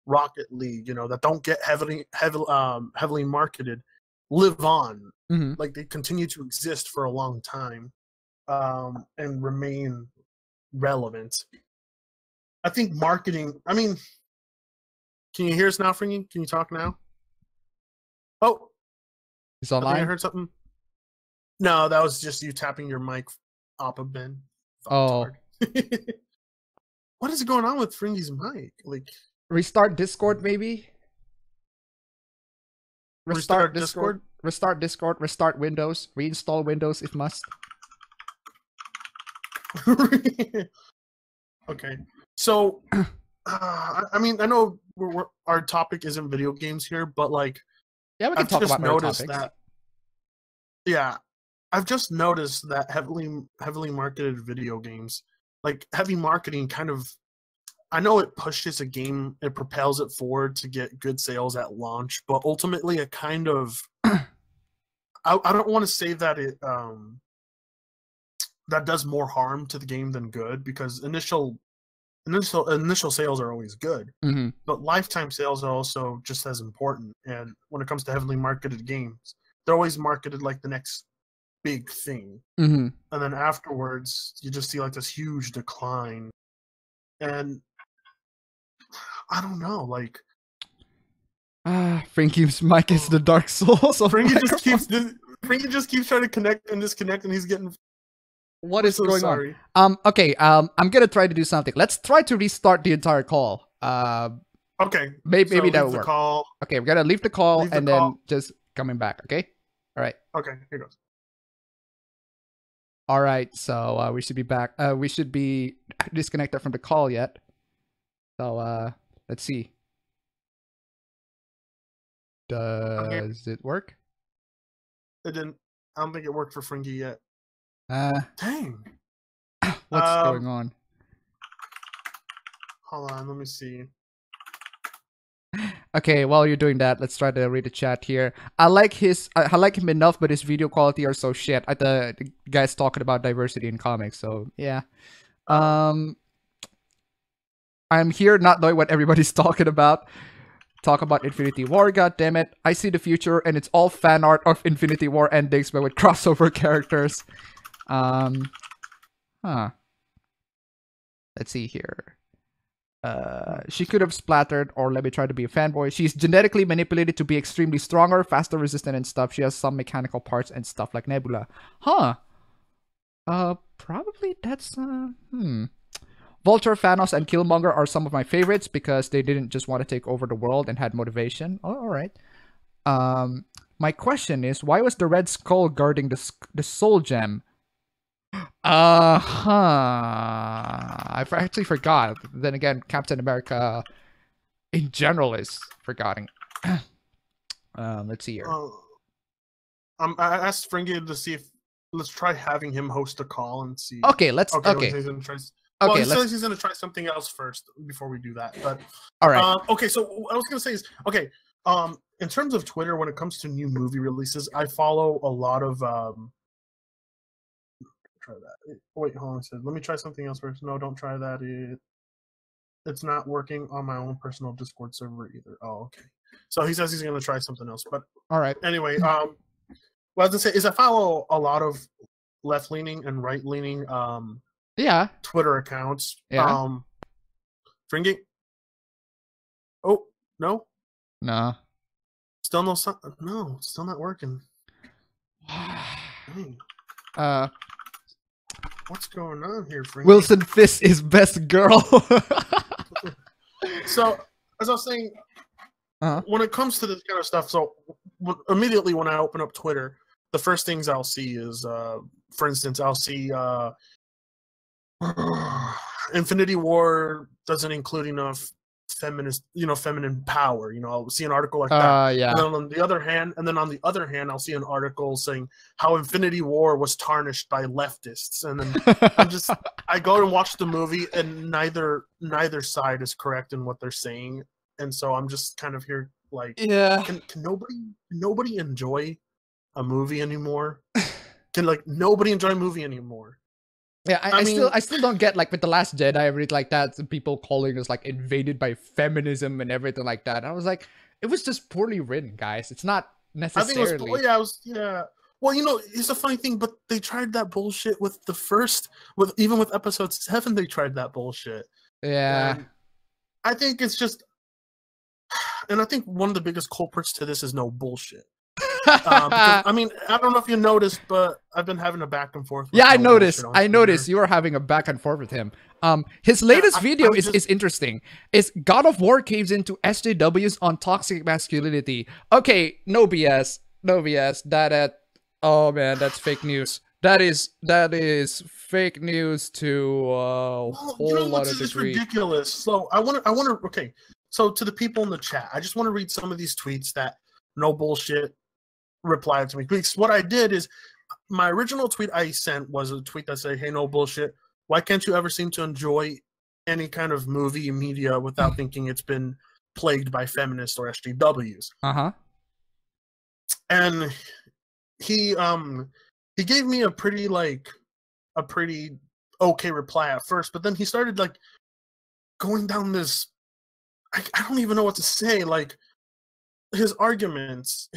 C: Rocket League, that don't get heavily marketed, live on.
B: Mm-hmm.
C: Like, they continue to exist for a long time and remain relevant. I think marketing. I mean, can you hear us now, Fringy? Can you talk now? Oh,
B: it's online.
C: I heard something. No, that was just you tapping your mic, appabend.
B: Oh.
C: What is going on with Fringy's mic? Like,
B: restart Discord, maybe. Restart Discord. Restart Discord. Restart Windows. Reinstall Windows if must.
C: Okay, so I mean, I know our topic isn't video games here, but like,
B: we can talk about other topics.
C: I've just noticed that heavily marketed video games, like heavy marketing, kind of. I know it pushes a game, it propels it forward to get good sales at launch, but ultimately it kind of I don't want to say that it that does more harm to the game than good, because initial sales are always good, but lifetime sales are also just as important. And when it comes to heavily marketed games, they're always marketed like the next big thing, and then afterwards you just see like this huge decline. And I don't know, like
B: Fringy's mic is the Dark Souls.
C: Fringy just keeps trying to connect and disconnect, and he's getting.
B: What is going on? Okay. I'm gonna try to do something. Let's try to restart the entire call.
C: Okay.
B: Maybe that will work.
C: Call.
B: Okay, we're gonna leave the call then just coming back. Okay. All right.
C: Okay. Here goes.
B: All right. So we should be back. We should be disconnected from the call yet. So let's see. Does it work?
C: It didn't. I don't think it worked for Fringy yet. Dang.
B: What's going on?
C: Hold on, let me see.
B: Okay, while you're doing that, let's try to read the chat here. I like him enough, but his video quality are so shit. The guy's talking about diversity in comics, so yeah. I'm here not knowing what everybody's talking about. Talk about Infinity War, goddammit. I see the future, and it's all fan art of Infinity War endings, but with crossover characters. Let's see here. She could have splattered, or let me try to be a fanboy. She's genetically manipulated to be extremely stronger, faster, resistant, and stuff. She has some mechanical parts and stuff like Nebula. Probably that's, Vulture, Thanos, and Killmonger are some of my favorites because they didn't just want to take over the world and had motivation. Oh, all right. My question is, why was the Red Skull guarding the Soul Gem? I actually forgot. Then again, Captain America in general is forgetting. Let's see here.
C: I asked Fringy to see if let's try having him host a call and see.
B: Okay, let's. Okay.
C: He says he's gonna try something else first before we do that. But
B: all right.
C: Okay, so what I was gonna say is in terms of Twitter, when it comes to new movie releases, I follow a lot of try that. Wait, hold on a second. Let me try something else first. No, don't try that. It's not working on my own personal Discord server either. Oh, okay. So he says he's going to try something else. But
B: all right.
C: Anyway, what I was going to say is I follow a lot of left-leaning and right-leaning Twitter accounts.
B: Yeah.
C: Fringy? Oh, no?
B: No.
C: Still no, still not working. What's going on here, Fringy?
B: Wilson Fisk is best girl.
C: So, as I was saying, when it comes to this kind of stuff, so immediately when I open up Twitter, the first things I'll see is, for instance, I'll see Infinity War doesn't include enough feminine power. I'll see an article like that.
B: Yeah.
C: And then on the other hand, I'll see an article saying how Infinity War was tarnished by leftists, and then I go and watch the movie, and neither side is correct in what they're saying, and so I'm just kind of here like, can nobody enjoy a movie anymore? Can nobody enjoy a movie anymore?
B: Yeah, I still don't get, like, with The Last Jedi, I read like that, people calling us like invaded by feminism and everything like that. I was like, it was just poorly written, guys. It's not necessarily.
C: I think it was, Well, it's a funny thing, but they tried that bullshit with the first, even with episode 7, they tried that bullshit.
B: Yeah.
C: And I think it's just, and I think one of the biggest culprits to this is no bullshit. Because, I don't know if you noticed, but I've been having a back and forth.
B: Yeah, I noticed. You were having a back and forth with him. His latest video is interesting. Is God of War caves into SJWs on toxic masculinity. Okay, no BS. Oh man, that's fake news. That is fake news to a whole lot of degree.
C: It's ridiculous. So I want to. Okay, so to the people in the chat, I just want to read some of these tweets that no bullshit replied to me. Because what I did is, my original tweet I sent was a tweet that said, "Hey, no bullshit. Why can't you ever seem to enjoy any kind of movie media without thinking it's been plagued by feminists or SJWs?"
B: Uh-huh.
C: And he gave me a pretty okay reply at first, but then he started like going down this. I don't even know what to say. Like his arguments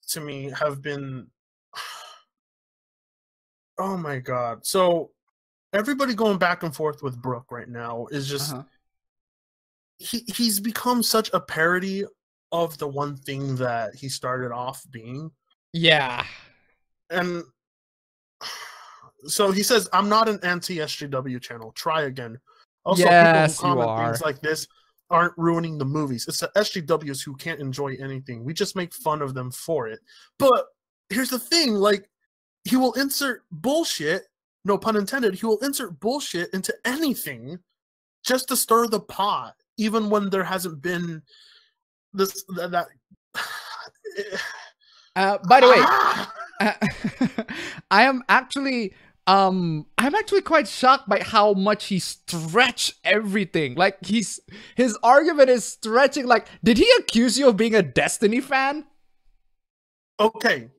C: to me have been, oh my god. So everybody going back and forth with Brooke right now is just he's become such a parody of the one thing that he started off being.
B: Yeah.
C: And so he says, I'm not an anti-SJW channel. Try again. Also,
B: yes,
C: people who comment things like this aren't ruining the movies. It's the SJWs who can't enjoy anything. We just make fun of them for it. But here's the thing, like, he will insert bullshit, no pun intended, he will insert bullshit into anything just to stir the pot, even when there hasn't been this, that.
B: By the way, I'm actually quite shocked by how much he stretched everything. Like his argument is stretching. Like, did he accuse you of being a Destiny fan?
C: Okay.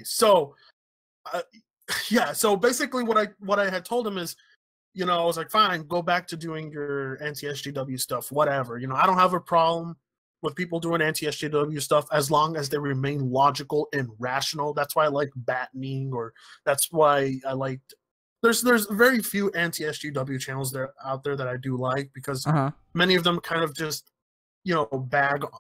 C: So, yeah. So basically, what I had told him is, you know, I was like, fine, go back to doing your anti-SJW stuff, whatever. You know, I don't have a problem with people doing anti-SJW stuff as long as they remain logical and rational. That's why I like Battening, or that's why I liked. There's very few anti-SJW channels out there that I do like, because many of them kind of just, you know,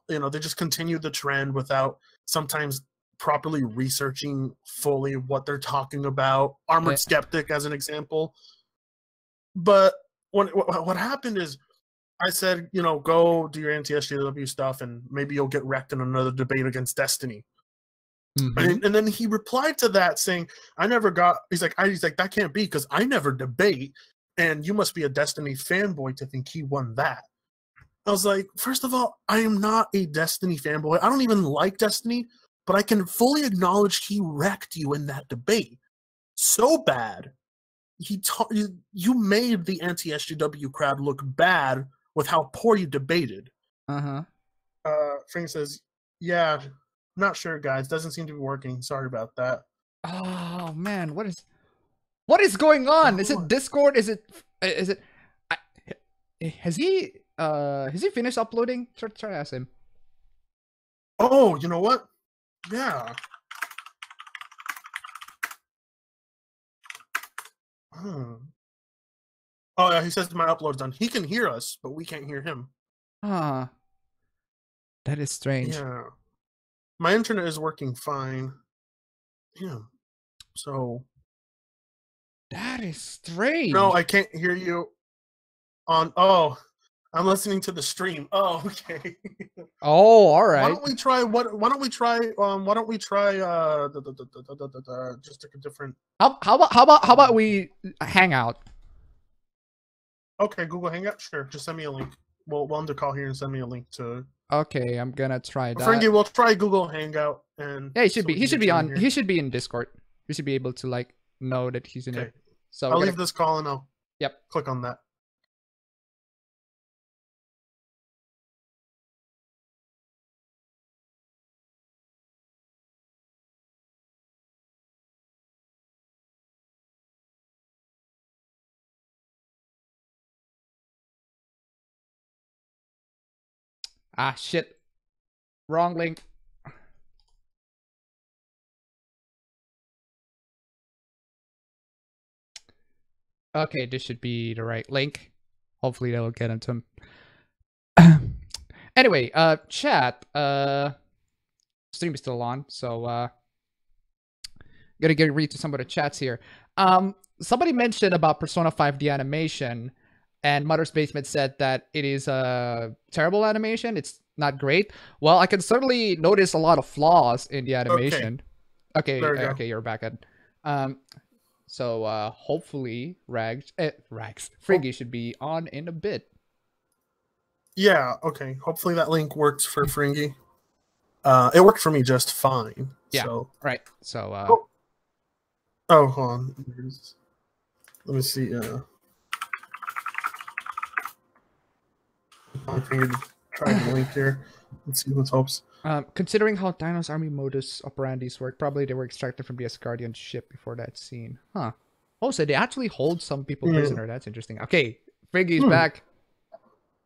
C: they just continue the trend without sometimes properly researching fully what they're talking about. Armored Skeptic as an example. But what happened is, I said, you know, go do your anti-SJW stuff, and maybe you'll get wrecked in another debate against Destiny. And then he replied to that saying, he's like, that can't be, because I never debate, and you must be a Destiny fanboy to think he won that. I was like, first of all, I am not a Destiny fanboy. I don't even like Destiny, but I can fully acknowledge he wrecked you in that debate. So bad. You made the anti-SJW crowd look bad with how poor you debated. Frank says, yeah, not sure, guys. Doesn't seem to be working. Sorry about that.
B: Oh man, what is going on? Is it Discord? Is it has he finished uploading? Try to ask him.
C: Oh, you know what? Yeah. Oh yeah, he says my upload's done. He can hear us, but we can't hear him.
B: That is strange.
C: Yeah. My internet is working fine. Yeah. So
B: that is strange.
C: No, I can't hear you on I'm listening to the stream. Oh, okay.
B: Oh, all right.
C: Why don't we try just a different
B: How about we hang out?
C: Okay, Google Hangout, sure. Just send me a link. We'll end the call here and send me a link to.
B: Okay, I'm gonna try that.
C: Fringy, we'll try Google Hangout, and
B: yeah, he should be in Discord. We should be able to like know that he's in it. So
C: I'll leave this call and I'll click on that.
B: Ah, shit. Wrong link. Okay, this should be the right link. Hopefully that'll get into him. Anyway, chat. Stream is still on, so gotta read to some of the chats here. Somebody mentioned about Persona 5 the animation, and Mother's Basement said that it is a terrible animation. It's not great. Well, I can certainly notice a lot of flaws in the animation. Okay, you're back at. So hopefully Fringy should be on in a bit.
C: Yeah, okay. Hopefully that link works for Fringy. It worked for me just fine.
B: Yeah,
C: so.
B: right. So
C: hold on. Let me see. I figured try the link here. Let's see what's hopes.
B: Considering how Dino's army modus operandis work, probably they were extracted from the Asgardian ship before that scene. Huh. Oh, so they actually hold some people prisoner. That's interesting. Okay, Fringy's back.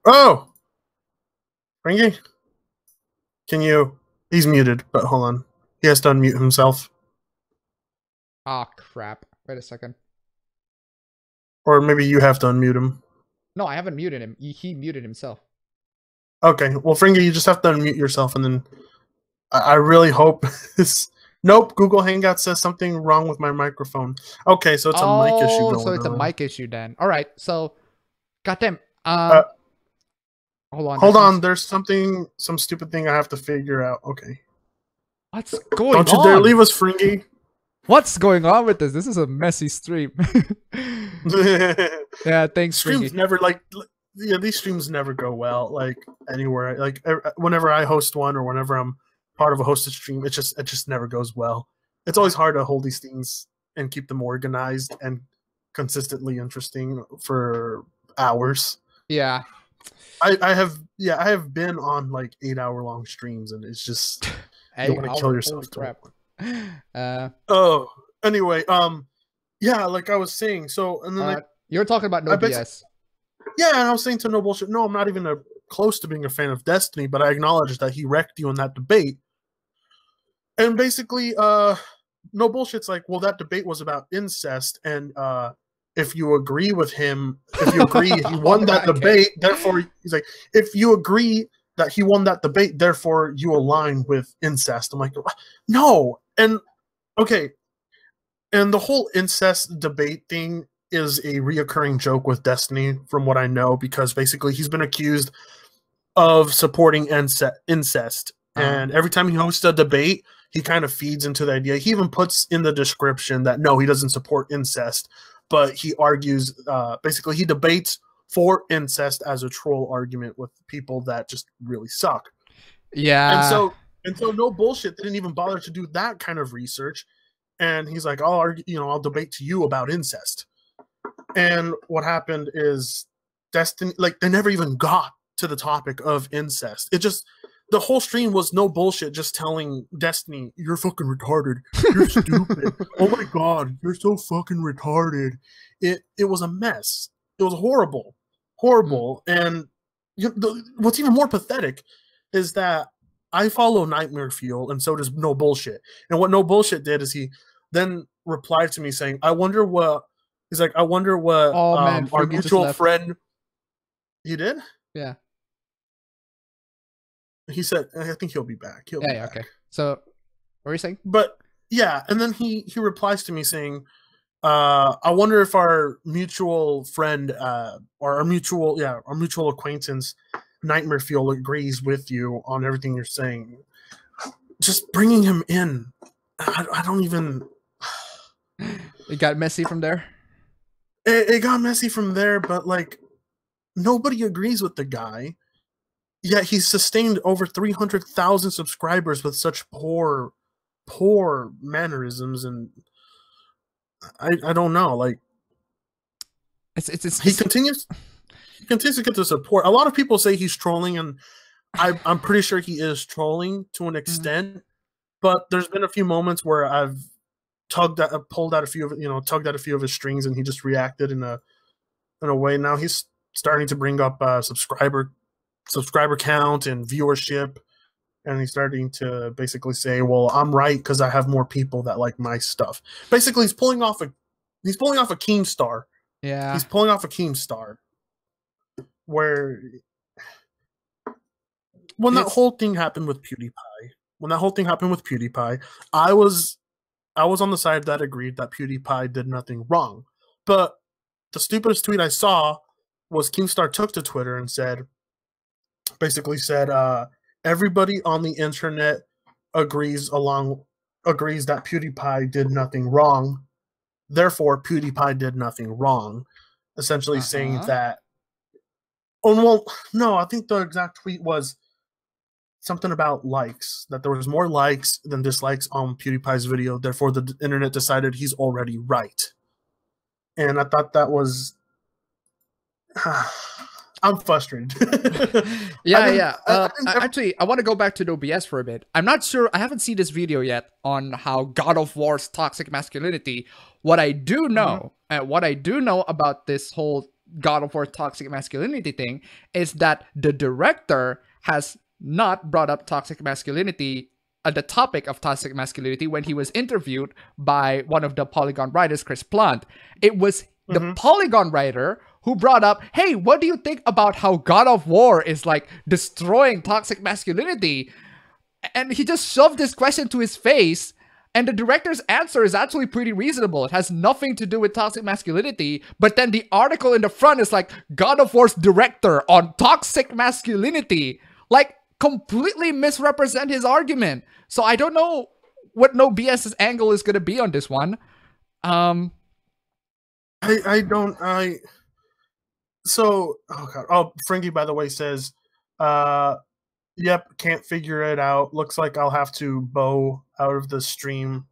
C: Oh! Fringy? Can you... He's muted, but hold on. He has to unmute himself.
B: Ah, crap. Wait a second.
C: Or maybe you have to unmute him.
B: No, I haven't muted him. He muted himself.
C: Okay, well, Fringy, you just have to unmute yourself, and then I really hope this... Nope, Google Hangout says something wrong with my microphone. Okay, so it's a mic issue going on.
B: So it's a mic issue then. All right, so... Goddamn. Hold on.
C: Hold on, there's some stupid thing I have to figure out. Okay.
B: What's going on?
C: Don't you dare leave us, Fringy.
B: What's going on with this? This is a messy stream. Yeah, thanks,
C: Streams
B: Fringy.
C: never, like... Yeah, these streams never go well, like, anywhere. Like, whenever I host one or whenever I'm part of a hosted stream, it just never goes well. It's always hard to hold these things and keep them organized and consistently interesting for hours.
B: Yeah.
C: I have been on like 8-hour-long streams, and it's just you want to kill yourself.
B: Crap.
C: Anyway, yeah, like I was saying, so and then
B: you're talking about no BS.
C: Yeah, and I was saying to No Bullshit, no, I'm not even close to being a fan of Destiny, but I acknowledge that he wrecked you in that debate. And basically, No Bullshit's like, well, that debate was about incest, and if you agree with him, if you agree he won that debate, therefore, he's like, if you agree that he won that debate, therefore you align with incest. I'm like, no. And, okay, and the whole incest debate thing is a reoccurring joke with Destiny, from what I know, because basically he's been accused of supporting incest. And every time he hosts a debate, he kind of feeds into the idea. He even puts in the description that, no, he doesn't support incest, but he argues, basically he debates for incest as a troll argument with people that just really suck.
B: Yeah.
C: And so No Bullshit didn't even bother to do that kind of research. And he's like, I'll argue, I'll debate to you about incest. And what happened is Destiny, like, they never even got to the topic of incest. It just, the whole stream was No Bullshit just telling Destiny, you're fucking retarded. You're stupid. Oh my God, you're so fucking retarded. It was a mess. It was horrible. Horrible. And what's even more pathetic is that I follow Nightmare Fuel, and so does No Bullshit. And what No Bullshit did is he then replied to me saying, I wonder what our mutual friend... You did?
B: Yeah.
C: He said, I think he'll be back. He'll be back.
B: Okay. So, what were you saying?
C: But, yeah, and then he replies to me saying, I wonder if our mutual friend, or our mutual acquaintance, Nightmare Fuel, agrees with you on everything you're saying. Just bringing him in, I don't even...
B: It got messy from there?
C: It got messy from there, but, like, nobody agrees with the guy. Yet he's sustained over 300,000 subscribers with such poor mannerisms, and I don't know. Like, he continues to get the support. A lot of people say he's trolling, and I'm pretty sure he is trolling to an extent. But there's been a few moments where I've tugged out a few of his strings, and he just reacted in a way. Now he's starting to bring up subscriber count and viewership, and he's starting to basically say, well, I'm right because I have more people that like my stuff. Basically, he's pulling off a Keemstar.
B: Yeah.
C: He's pulling off a Keemstar. Where when that whole thing happened with PewDiePie, I was on the side that agreed that PewDiePie did nothing wrong. But the stupidest tweet I saw was Keemstar took to Twitter and basically said, everybody on the internet agrees that PewDiePie did nothing wrong. Therefore, PewDiePie did nothing wrong. Essentially saying that. Oh, well, no, I think the exact tweet was something about likes, that there was more likes than dislikes on PewDiePie's video. Therefore, the internet decided he's already right. And I thought that was... I'm frustrated.
B: Yeah. Actually, I want to go back to the OBS for a bit. I'm not sure. I haven't seen this video yet on how God of War's toxic masculinity. What I do know, about this whole God of War toxic masculinity thing is that the director has not brought up toxic masculinity, the topic of toxic masculinity, when he was interviewed by one of the Polygon writers, Chris Plant. It was the Polygon writer who brought up, hey, what do you think about how God of War is like destroying toxic masculinity? And he just shoved this question to his face. And the director's answer is actually pretty reasonable. It has nothing to do with toxic masculinity. But then the article in the front is like, God of War's director on toxic masculinity. Like, completely misrepresent his argument. So I don't know what No BS's angle is going to be on this one.
C: So, oh god. Oh, Fringy, by the way, says, yep, can't figure it out. Looks like I'll have to bow out of the stream.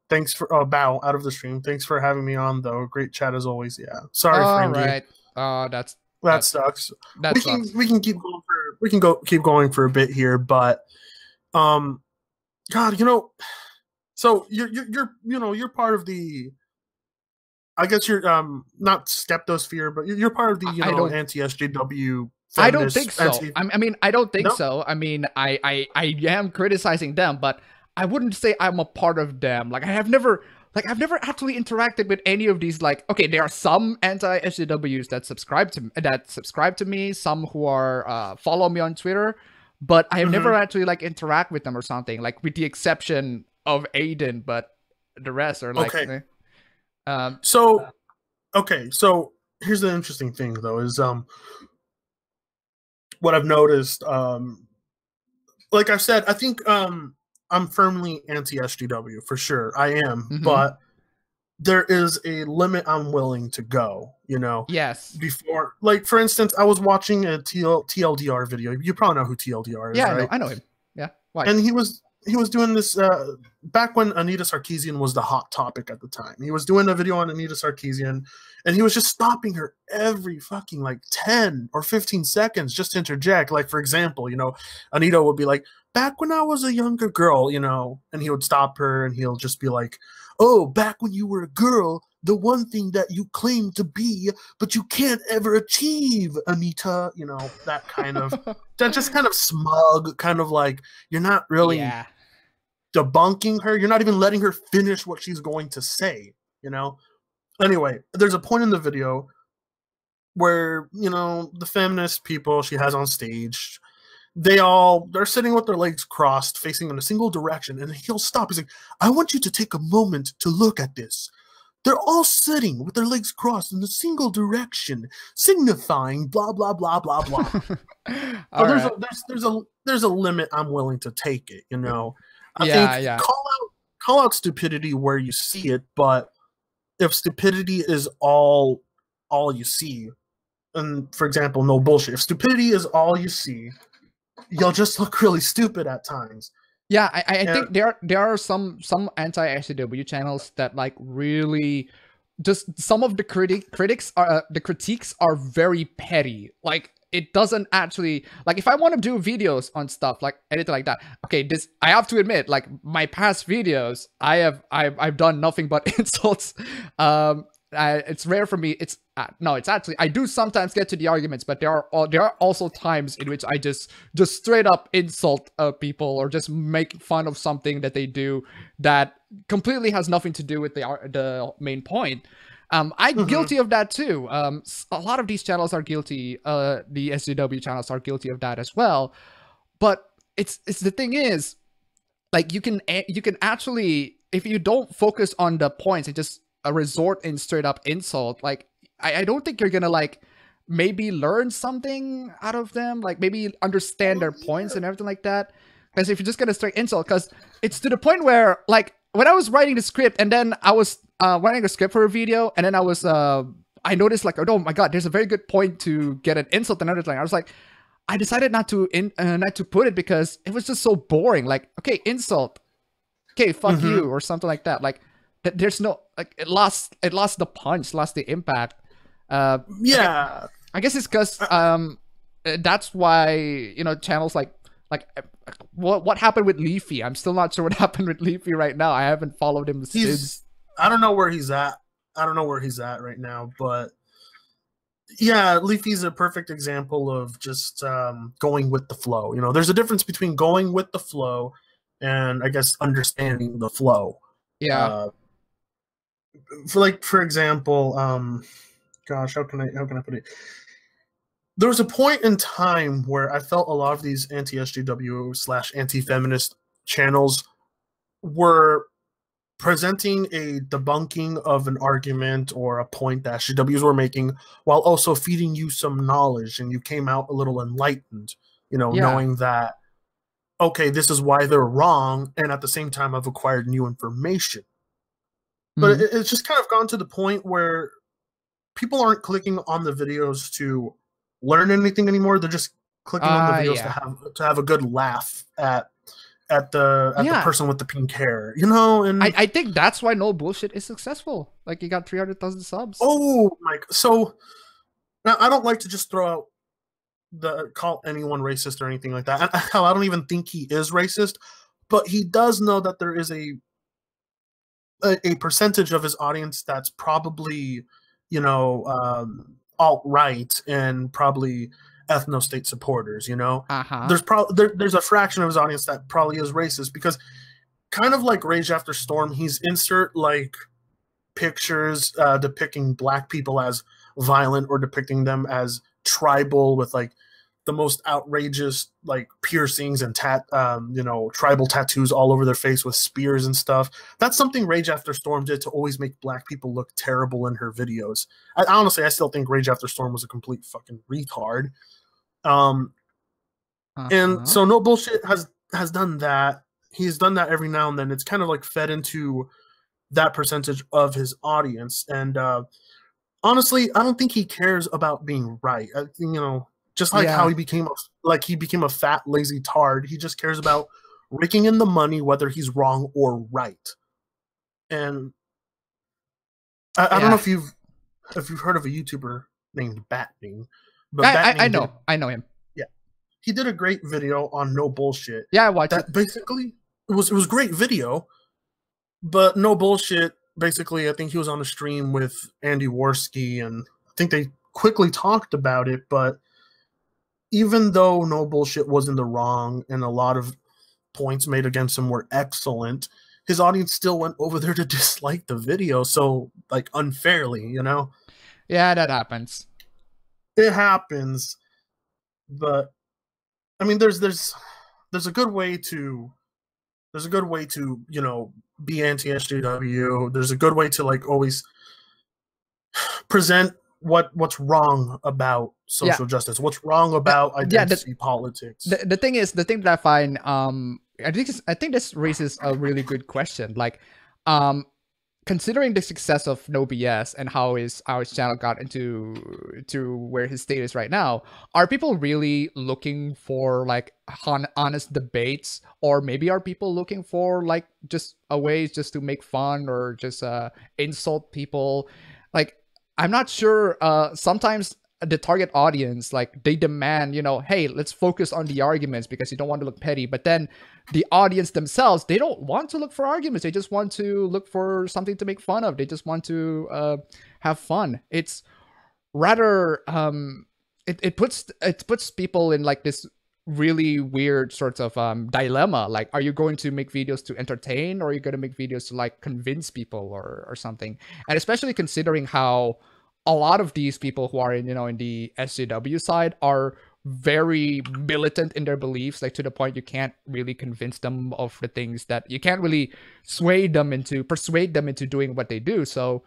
C: Thanks for bow out of the stream. Thanks for having me on, though. Great chat as always. Yeah, sorry, Fringy.
B: All right.
C: That sucks.
B: Sucks.
C: We can keep going for a bit here, but God, so you're part of the. I guess you're not Steptosphere, but you're part of the anti-SJW.
B: I don't think so. I don't think so. I mean, I am criticizing them, but I wouldn't say I'm a part of them. Like, I've never actually interacted with any of these. Like, okay, there are some anti-SJWs that subscribe to me, some who are follow me on Twitter, but I have never actually like interact with them or something. Like, with the exception of Aiden, but the rest are like.
C: Okay. So here's the interesting thing, though, is what I've noticed. Like I've said, I think I'm firmly anti-SJW for sure. I am, but there is a limit I'm willing to go.
B: Yes.
C: Before, like, for instance, I was watching a TLDR video. You probably know who TLDR is,
B: yeah,
C: right?
B: I know him. Yeah. Why?
C: And he was doing this back when Anita Sarkeesian was the hot topic at the time. He was doing a video on Anita Sarkeesian, and he was just stopping her every fucking like 10 or 15 seconds just to interject. Like, for example, Anita would be like, back when I was a younger girl, and he would stop her and he'll just be like, oh, back when you were a girl, the one thing that you claim to be, but you can't ever achieve, Anita, that kind of, that just kind of smug, kind of like, you're not really debunking her. You're not even letting her finish what she's going to say, Anyway, there's a point in the video where, the feminist people she has on stage, they're sitting with their legs crossed, facing in a single direction, and he'll stop. He's like, I want you to take a moment to look at this. They're all sitting with their legs crossed in a single direction, signifying blah blah blah blah blah. There's a limit I'm willing to take it. I think call out stupidity where you see it, but if stupidity is all you see, and for example, no bullshit. If stupidity is all you see, you'll just look really stupid at times.
B: Yeah, I think there are some anti-SJW channels that like really just some of the critiques are very petty. Like, it doesn't actually, like, if I want to do videos on stuff like anything like that, okay, I have to admit, like, my past videos, I've done nothing but insults. It's rare for me. It's actually, I do sometimes get to the arguments, but there are also times in which I just straight up insult people or just make fun of something that they do that completely has nothing to do with the main point. I'm guilty of that too. A lot of these channels are guilty. The SJW channels are guilty of that as well. But it's the thing is, like, you can actually, if you don't focus on the points and just a resort in straight up insult, like, I don't think you're gonna like maybe learn something out of them, like maybe understand their points and everything like that. Because if you're just gonna straight insult, because it's to the point where, like, when I was writing the script and then I was writing a script for a video, and then I was I noticed, like, oh my god, there's a very good point to get an insult and everything. I was like, I decided not to put it because it was just so boring. Like, okay, insult, okay, fuck you, or something like that. Like, there's no, like, it lost the punch, lost the impact.
C: Yeah.
B: I guess it's because that's why, you know, channels like what happened with Leafy. I'm still not sure what happened with Leafy right now. I haven't followed him since.
C: I don't know where he's at. I don't know where he's at right now, but yeah, Leafy's a perfect example of just going with the flow. You know, there's a difference between going with the flow and, I guess, understanding the flow.
B: Yeah.
C: For example, gosh, how can I put it? There was a point in time where I felt a lot of these anti-SJW / anti-feminist channels were presenting a debunking of an argument or a point that SJWs were making, while also feeding you some knowledge, and you came out a little enlightened, you know, knowing that, okay, this is why they're wrong, and at the same time I've acquired new information. But it's just kind of gone to the point where people aren't clicking on the videos to learn anything anymore. They're just clicking on the videos to have a good laugh at the person with the pink hair, you know. And
B: I think that's why No Bullshit is successful. Like, he got 300,000 subs.
C: Oh my! So now I don't like to just throw out call anyone racist or anything like that. Hell, I don't even think he is racist, but he does know that there is a percentage of his audience that's probably, you know, alt-right and probably ethno-state supporters, you know. There's a fraction of his audience that probably is racist, because kind of like Rage After Storm, he's insert like pictures depicting black people as violent or depicting them as tribal with like the most outrageous like piercings and you know, tribal tattoos all over their face with spears and stuff. That's something Rage After Storm did to always make black people look terrible in her videos. Honestly, I still think Rage After Storm was a complete fucking retard. And so No Bullshit has done that. He's done that every now and then. It's kind of like fed into that percentage of his audience. And honestly, I don't think he cares about being right. You know, just like how he became a fat, lazy tard. He just cares about raking in the money, whether he's wrong or right. And I don't know if you've heard of a YouTuber named Batning, but
B: I know him.
C: Yeah, he did a great video on No Bullshit.
B: Yeah, I watched it.
C: Basically, it was a great video, but No Bullshit. Basically, I think he was on a stream with Andy Worski, and I think they quickly talked about it. But even though No Bullshit was in the wrong and a lot of points made against him were excellent, his audience still went over there to dislike the video, so like unfairly, you know?
B: Yeah, that happens.
C: It happens, but I mean, there's a good way to you know, be anti-SJW. There's a good way to like always present what's wrong about social justice, what's wrong about identity politics.
B: The thing that I find I think this raises a really good question. Like, considering the success of No BS and how his channel got into where his state is right now, are people really looking for like honest debates, or maybe are people looking for like just a way just to make fun or just insult people? Like, I'm not sure. Sometimes the target audience, like, they demand, you know, hey, let's focus on the arguments because you don't want to look petty. But then the audience themselves, they don't want to look for arguments. They just want to look for something to make fun of. They just want to have fun. It's rather it puts people in like this really weird sort of dilemma. Like, are you going to make videos to entertain, or are you going to make videos to like convince people or something? And especially considering how a lot of these people who are in, you know, in the SJW side are very militant in their beliefs, like to the point you can't really convince them of the things that you can't really persuade them into doing what they do. So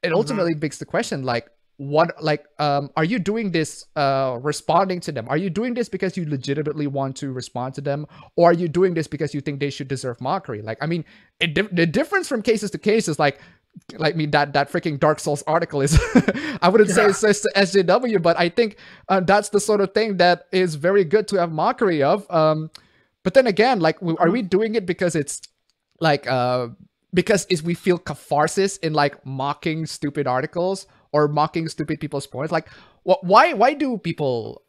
B: it ultimately begs the question, like, are you doing this responding to them? Are you doing this because you legitimately want to respond to them, or are you doing this because you think they should deserve mockery? Like, I mean, the difference from cases to case is like I mean, that freaking Dark Souls article is I wouldn't say it's SJW, but I think that's the sort of thing that is very good to have mockery of. But then again, like, are we doing it because it's like because we feel catharsis in like mocking stupid articles, or mocking stupid people's points. Like, why do people,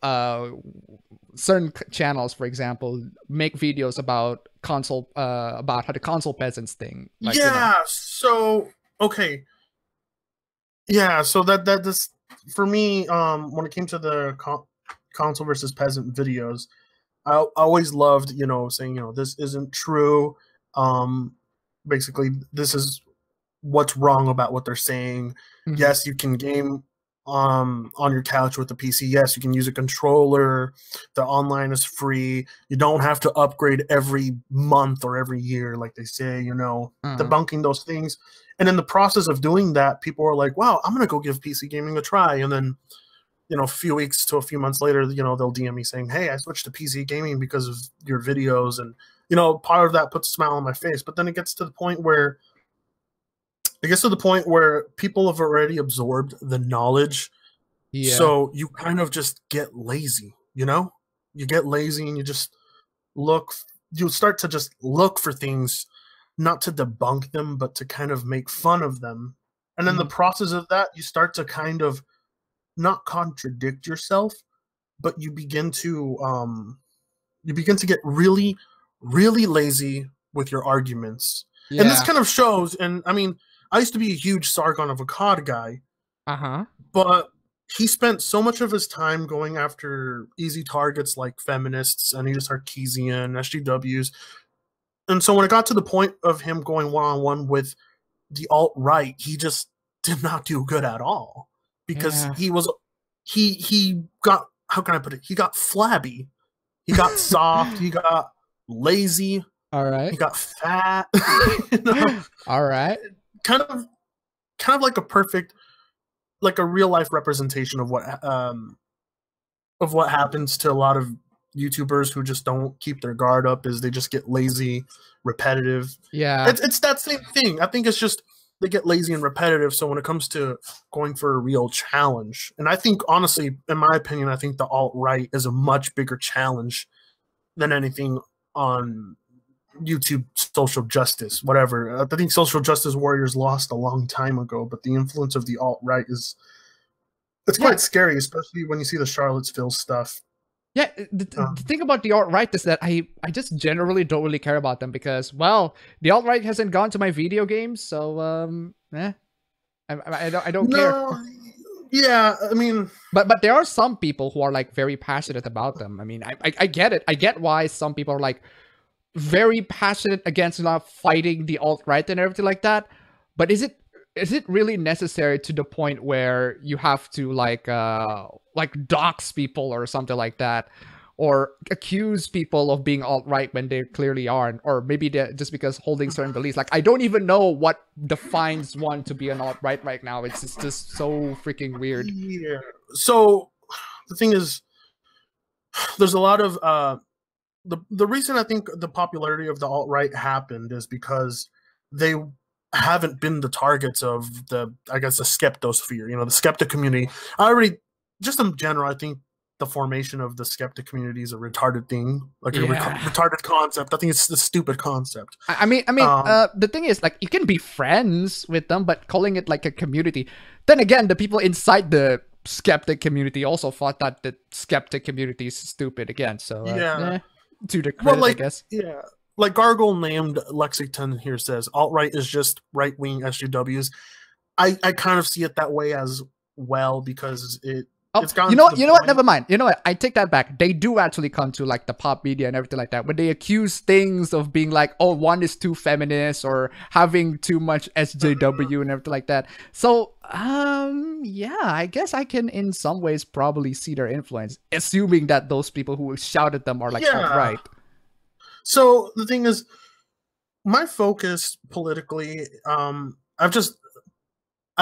B: certain channels, for example, make videos about about how the console peasants thing? Like,
C: so okay, so that's for me. When it came to the console versus peasant videos, I always loved, saying, this isn't true. Basically, this is what's wrong about what they're saying. Mm-hmm. Yes, you can game on your couch with the PC. Yes, you can use a controller. The online is free. You don't have to upgrade every month or every year, like they say, debunking those things. And in the process of doing that, people are like, wow, I'm going to go give PC gaming a try. And then, a few weeks to a few months later, they'll DM me saying, hey, I switched to PC gaming because of your videos. And, part of that puts a smile on my face. But then it gets to the point where people have already absorbed the knowledge. Yeah. So you kind of just get lazy, you get lazy and you just start to just look for things, not to debunk them, but to kind of make fun of them. And in the process of that, you start to kind of not contradict yourself, but you begin to get really, really lazy with your arguments. Yeah. And this kind of shows, and I mean, I used to be a huge Sargon of Akkad guy. But he spent so much of his time going after easy targets like feminists, Anita Sarkeesian, SJWs. And so when it got to the point of him going one-on-one with the alt-right, he just did not do good at all. Because he got, how can I put it? He got flabby. He got soft. He got lazy.
B: All right.
C: He got fat.
B: All right.
C: Kind of like a perfect, like a real life representation of what happens to a lot of YouTubers who just don't keep their guard up, is they just get lazy, repetitive.
B: Yeah.
C: It's that same thing. I think it's just they get lazy and repetitive. So when it comes to going for a real challenge, and I think, honestly, in my opinion, I think the alt-right is a much bigger challenge than anything on YouTube social justice, whatever. I think social justice warriors lost a long time ago, but the influence of the alt-right it's quite scary, especially when you see the Charlottesville stuff.
B: Yeah, the thing about the alt-right is that I just generally don't really care about them because, well, the alt-right hasn't gone to my video games, so I don't care.
C: Yeah, I mean,
B: but there are some people who are like very passionate about them. I mean, I get it. I get why some people are like very passionate against fighting the alt-right and everything like that. But is it really necessary to the point where you have to like dox people or something like that, or accuse people of being alt-right when they clearly aren't, or maybe they're just because holding certain beliefs? Like, I don't even know what defines one to be an alt-right right now. It's just so freaking weird.
C: Yeah. So the thing is, there's a lot of the reason I think the popularity of the alt-right happened is because they haven't been the targets of the skeptosphere, the skeptic community. Just in general, I think the formation of the skeptic community is a retarded thing, like a retarded concept. I think it's a stupid concept.
B: I mean, the thing is, like, you can be friends with them, but calling it like a community. Then again, the people inside the skeptic community also thought that the skeptic community is stupid again. So to the credit, I guess.
C: Yeah. Like Gargle named Lexington here says, alt-right is just right-wing SJWs. I kind of see it that way as well, because it's gone.
B: You know what? Never mind. You know what? I take that back. They do actually come to like the pop media and everything like that, when they accuse things of being like, oh, one is too feminist or having too much SJW and everything like that. So, yeah, I guess I can in some ways probably see their influence, assuming that those people who shouted them are like alt-right.
C: So the thing is, my focus politically, I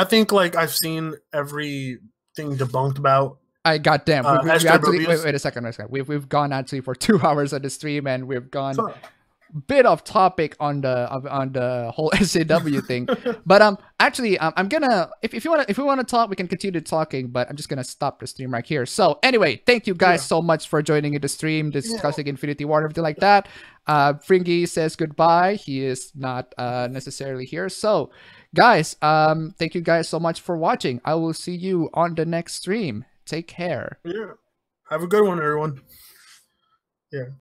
C: think like I've seen everything debunked about.
B: Goddamn. Wait a second. We've gone actually for 2 hours on the stream, and we've gone bit off topic on the whole SAW thing, but actually I'm gonna if we want to talk, we can continue talking, but I'm just gonna stop the stream right here. So anyway, thank you guys so much for joining in the stream, discussing Infinity War and everything like that. Fringy says goodbye. He is not necessarily here. So guys, thank you guys so much for watching. I will see you on the next stream. Take care.
C: Yeah, have a good one, everyone. Yeah.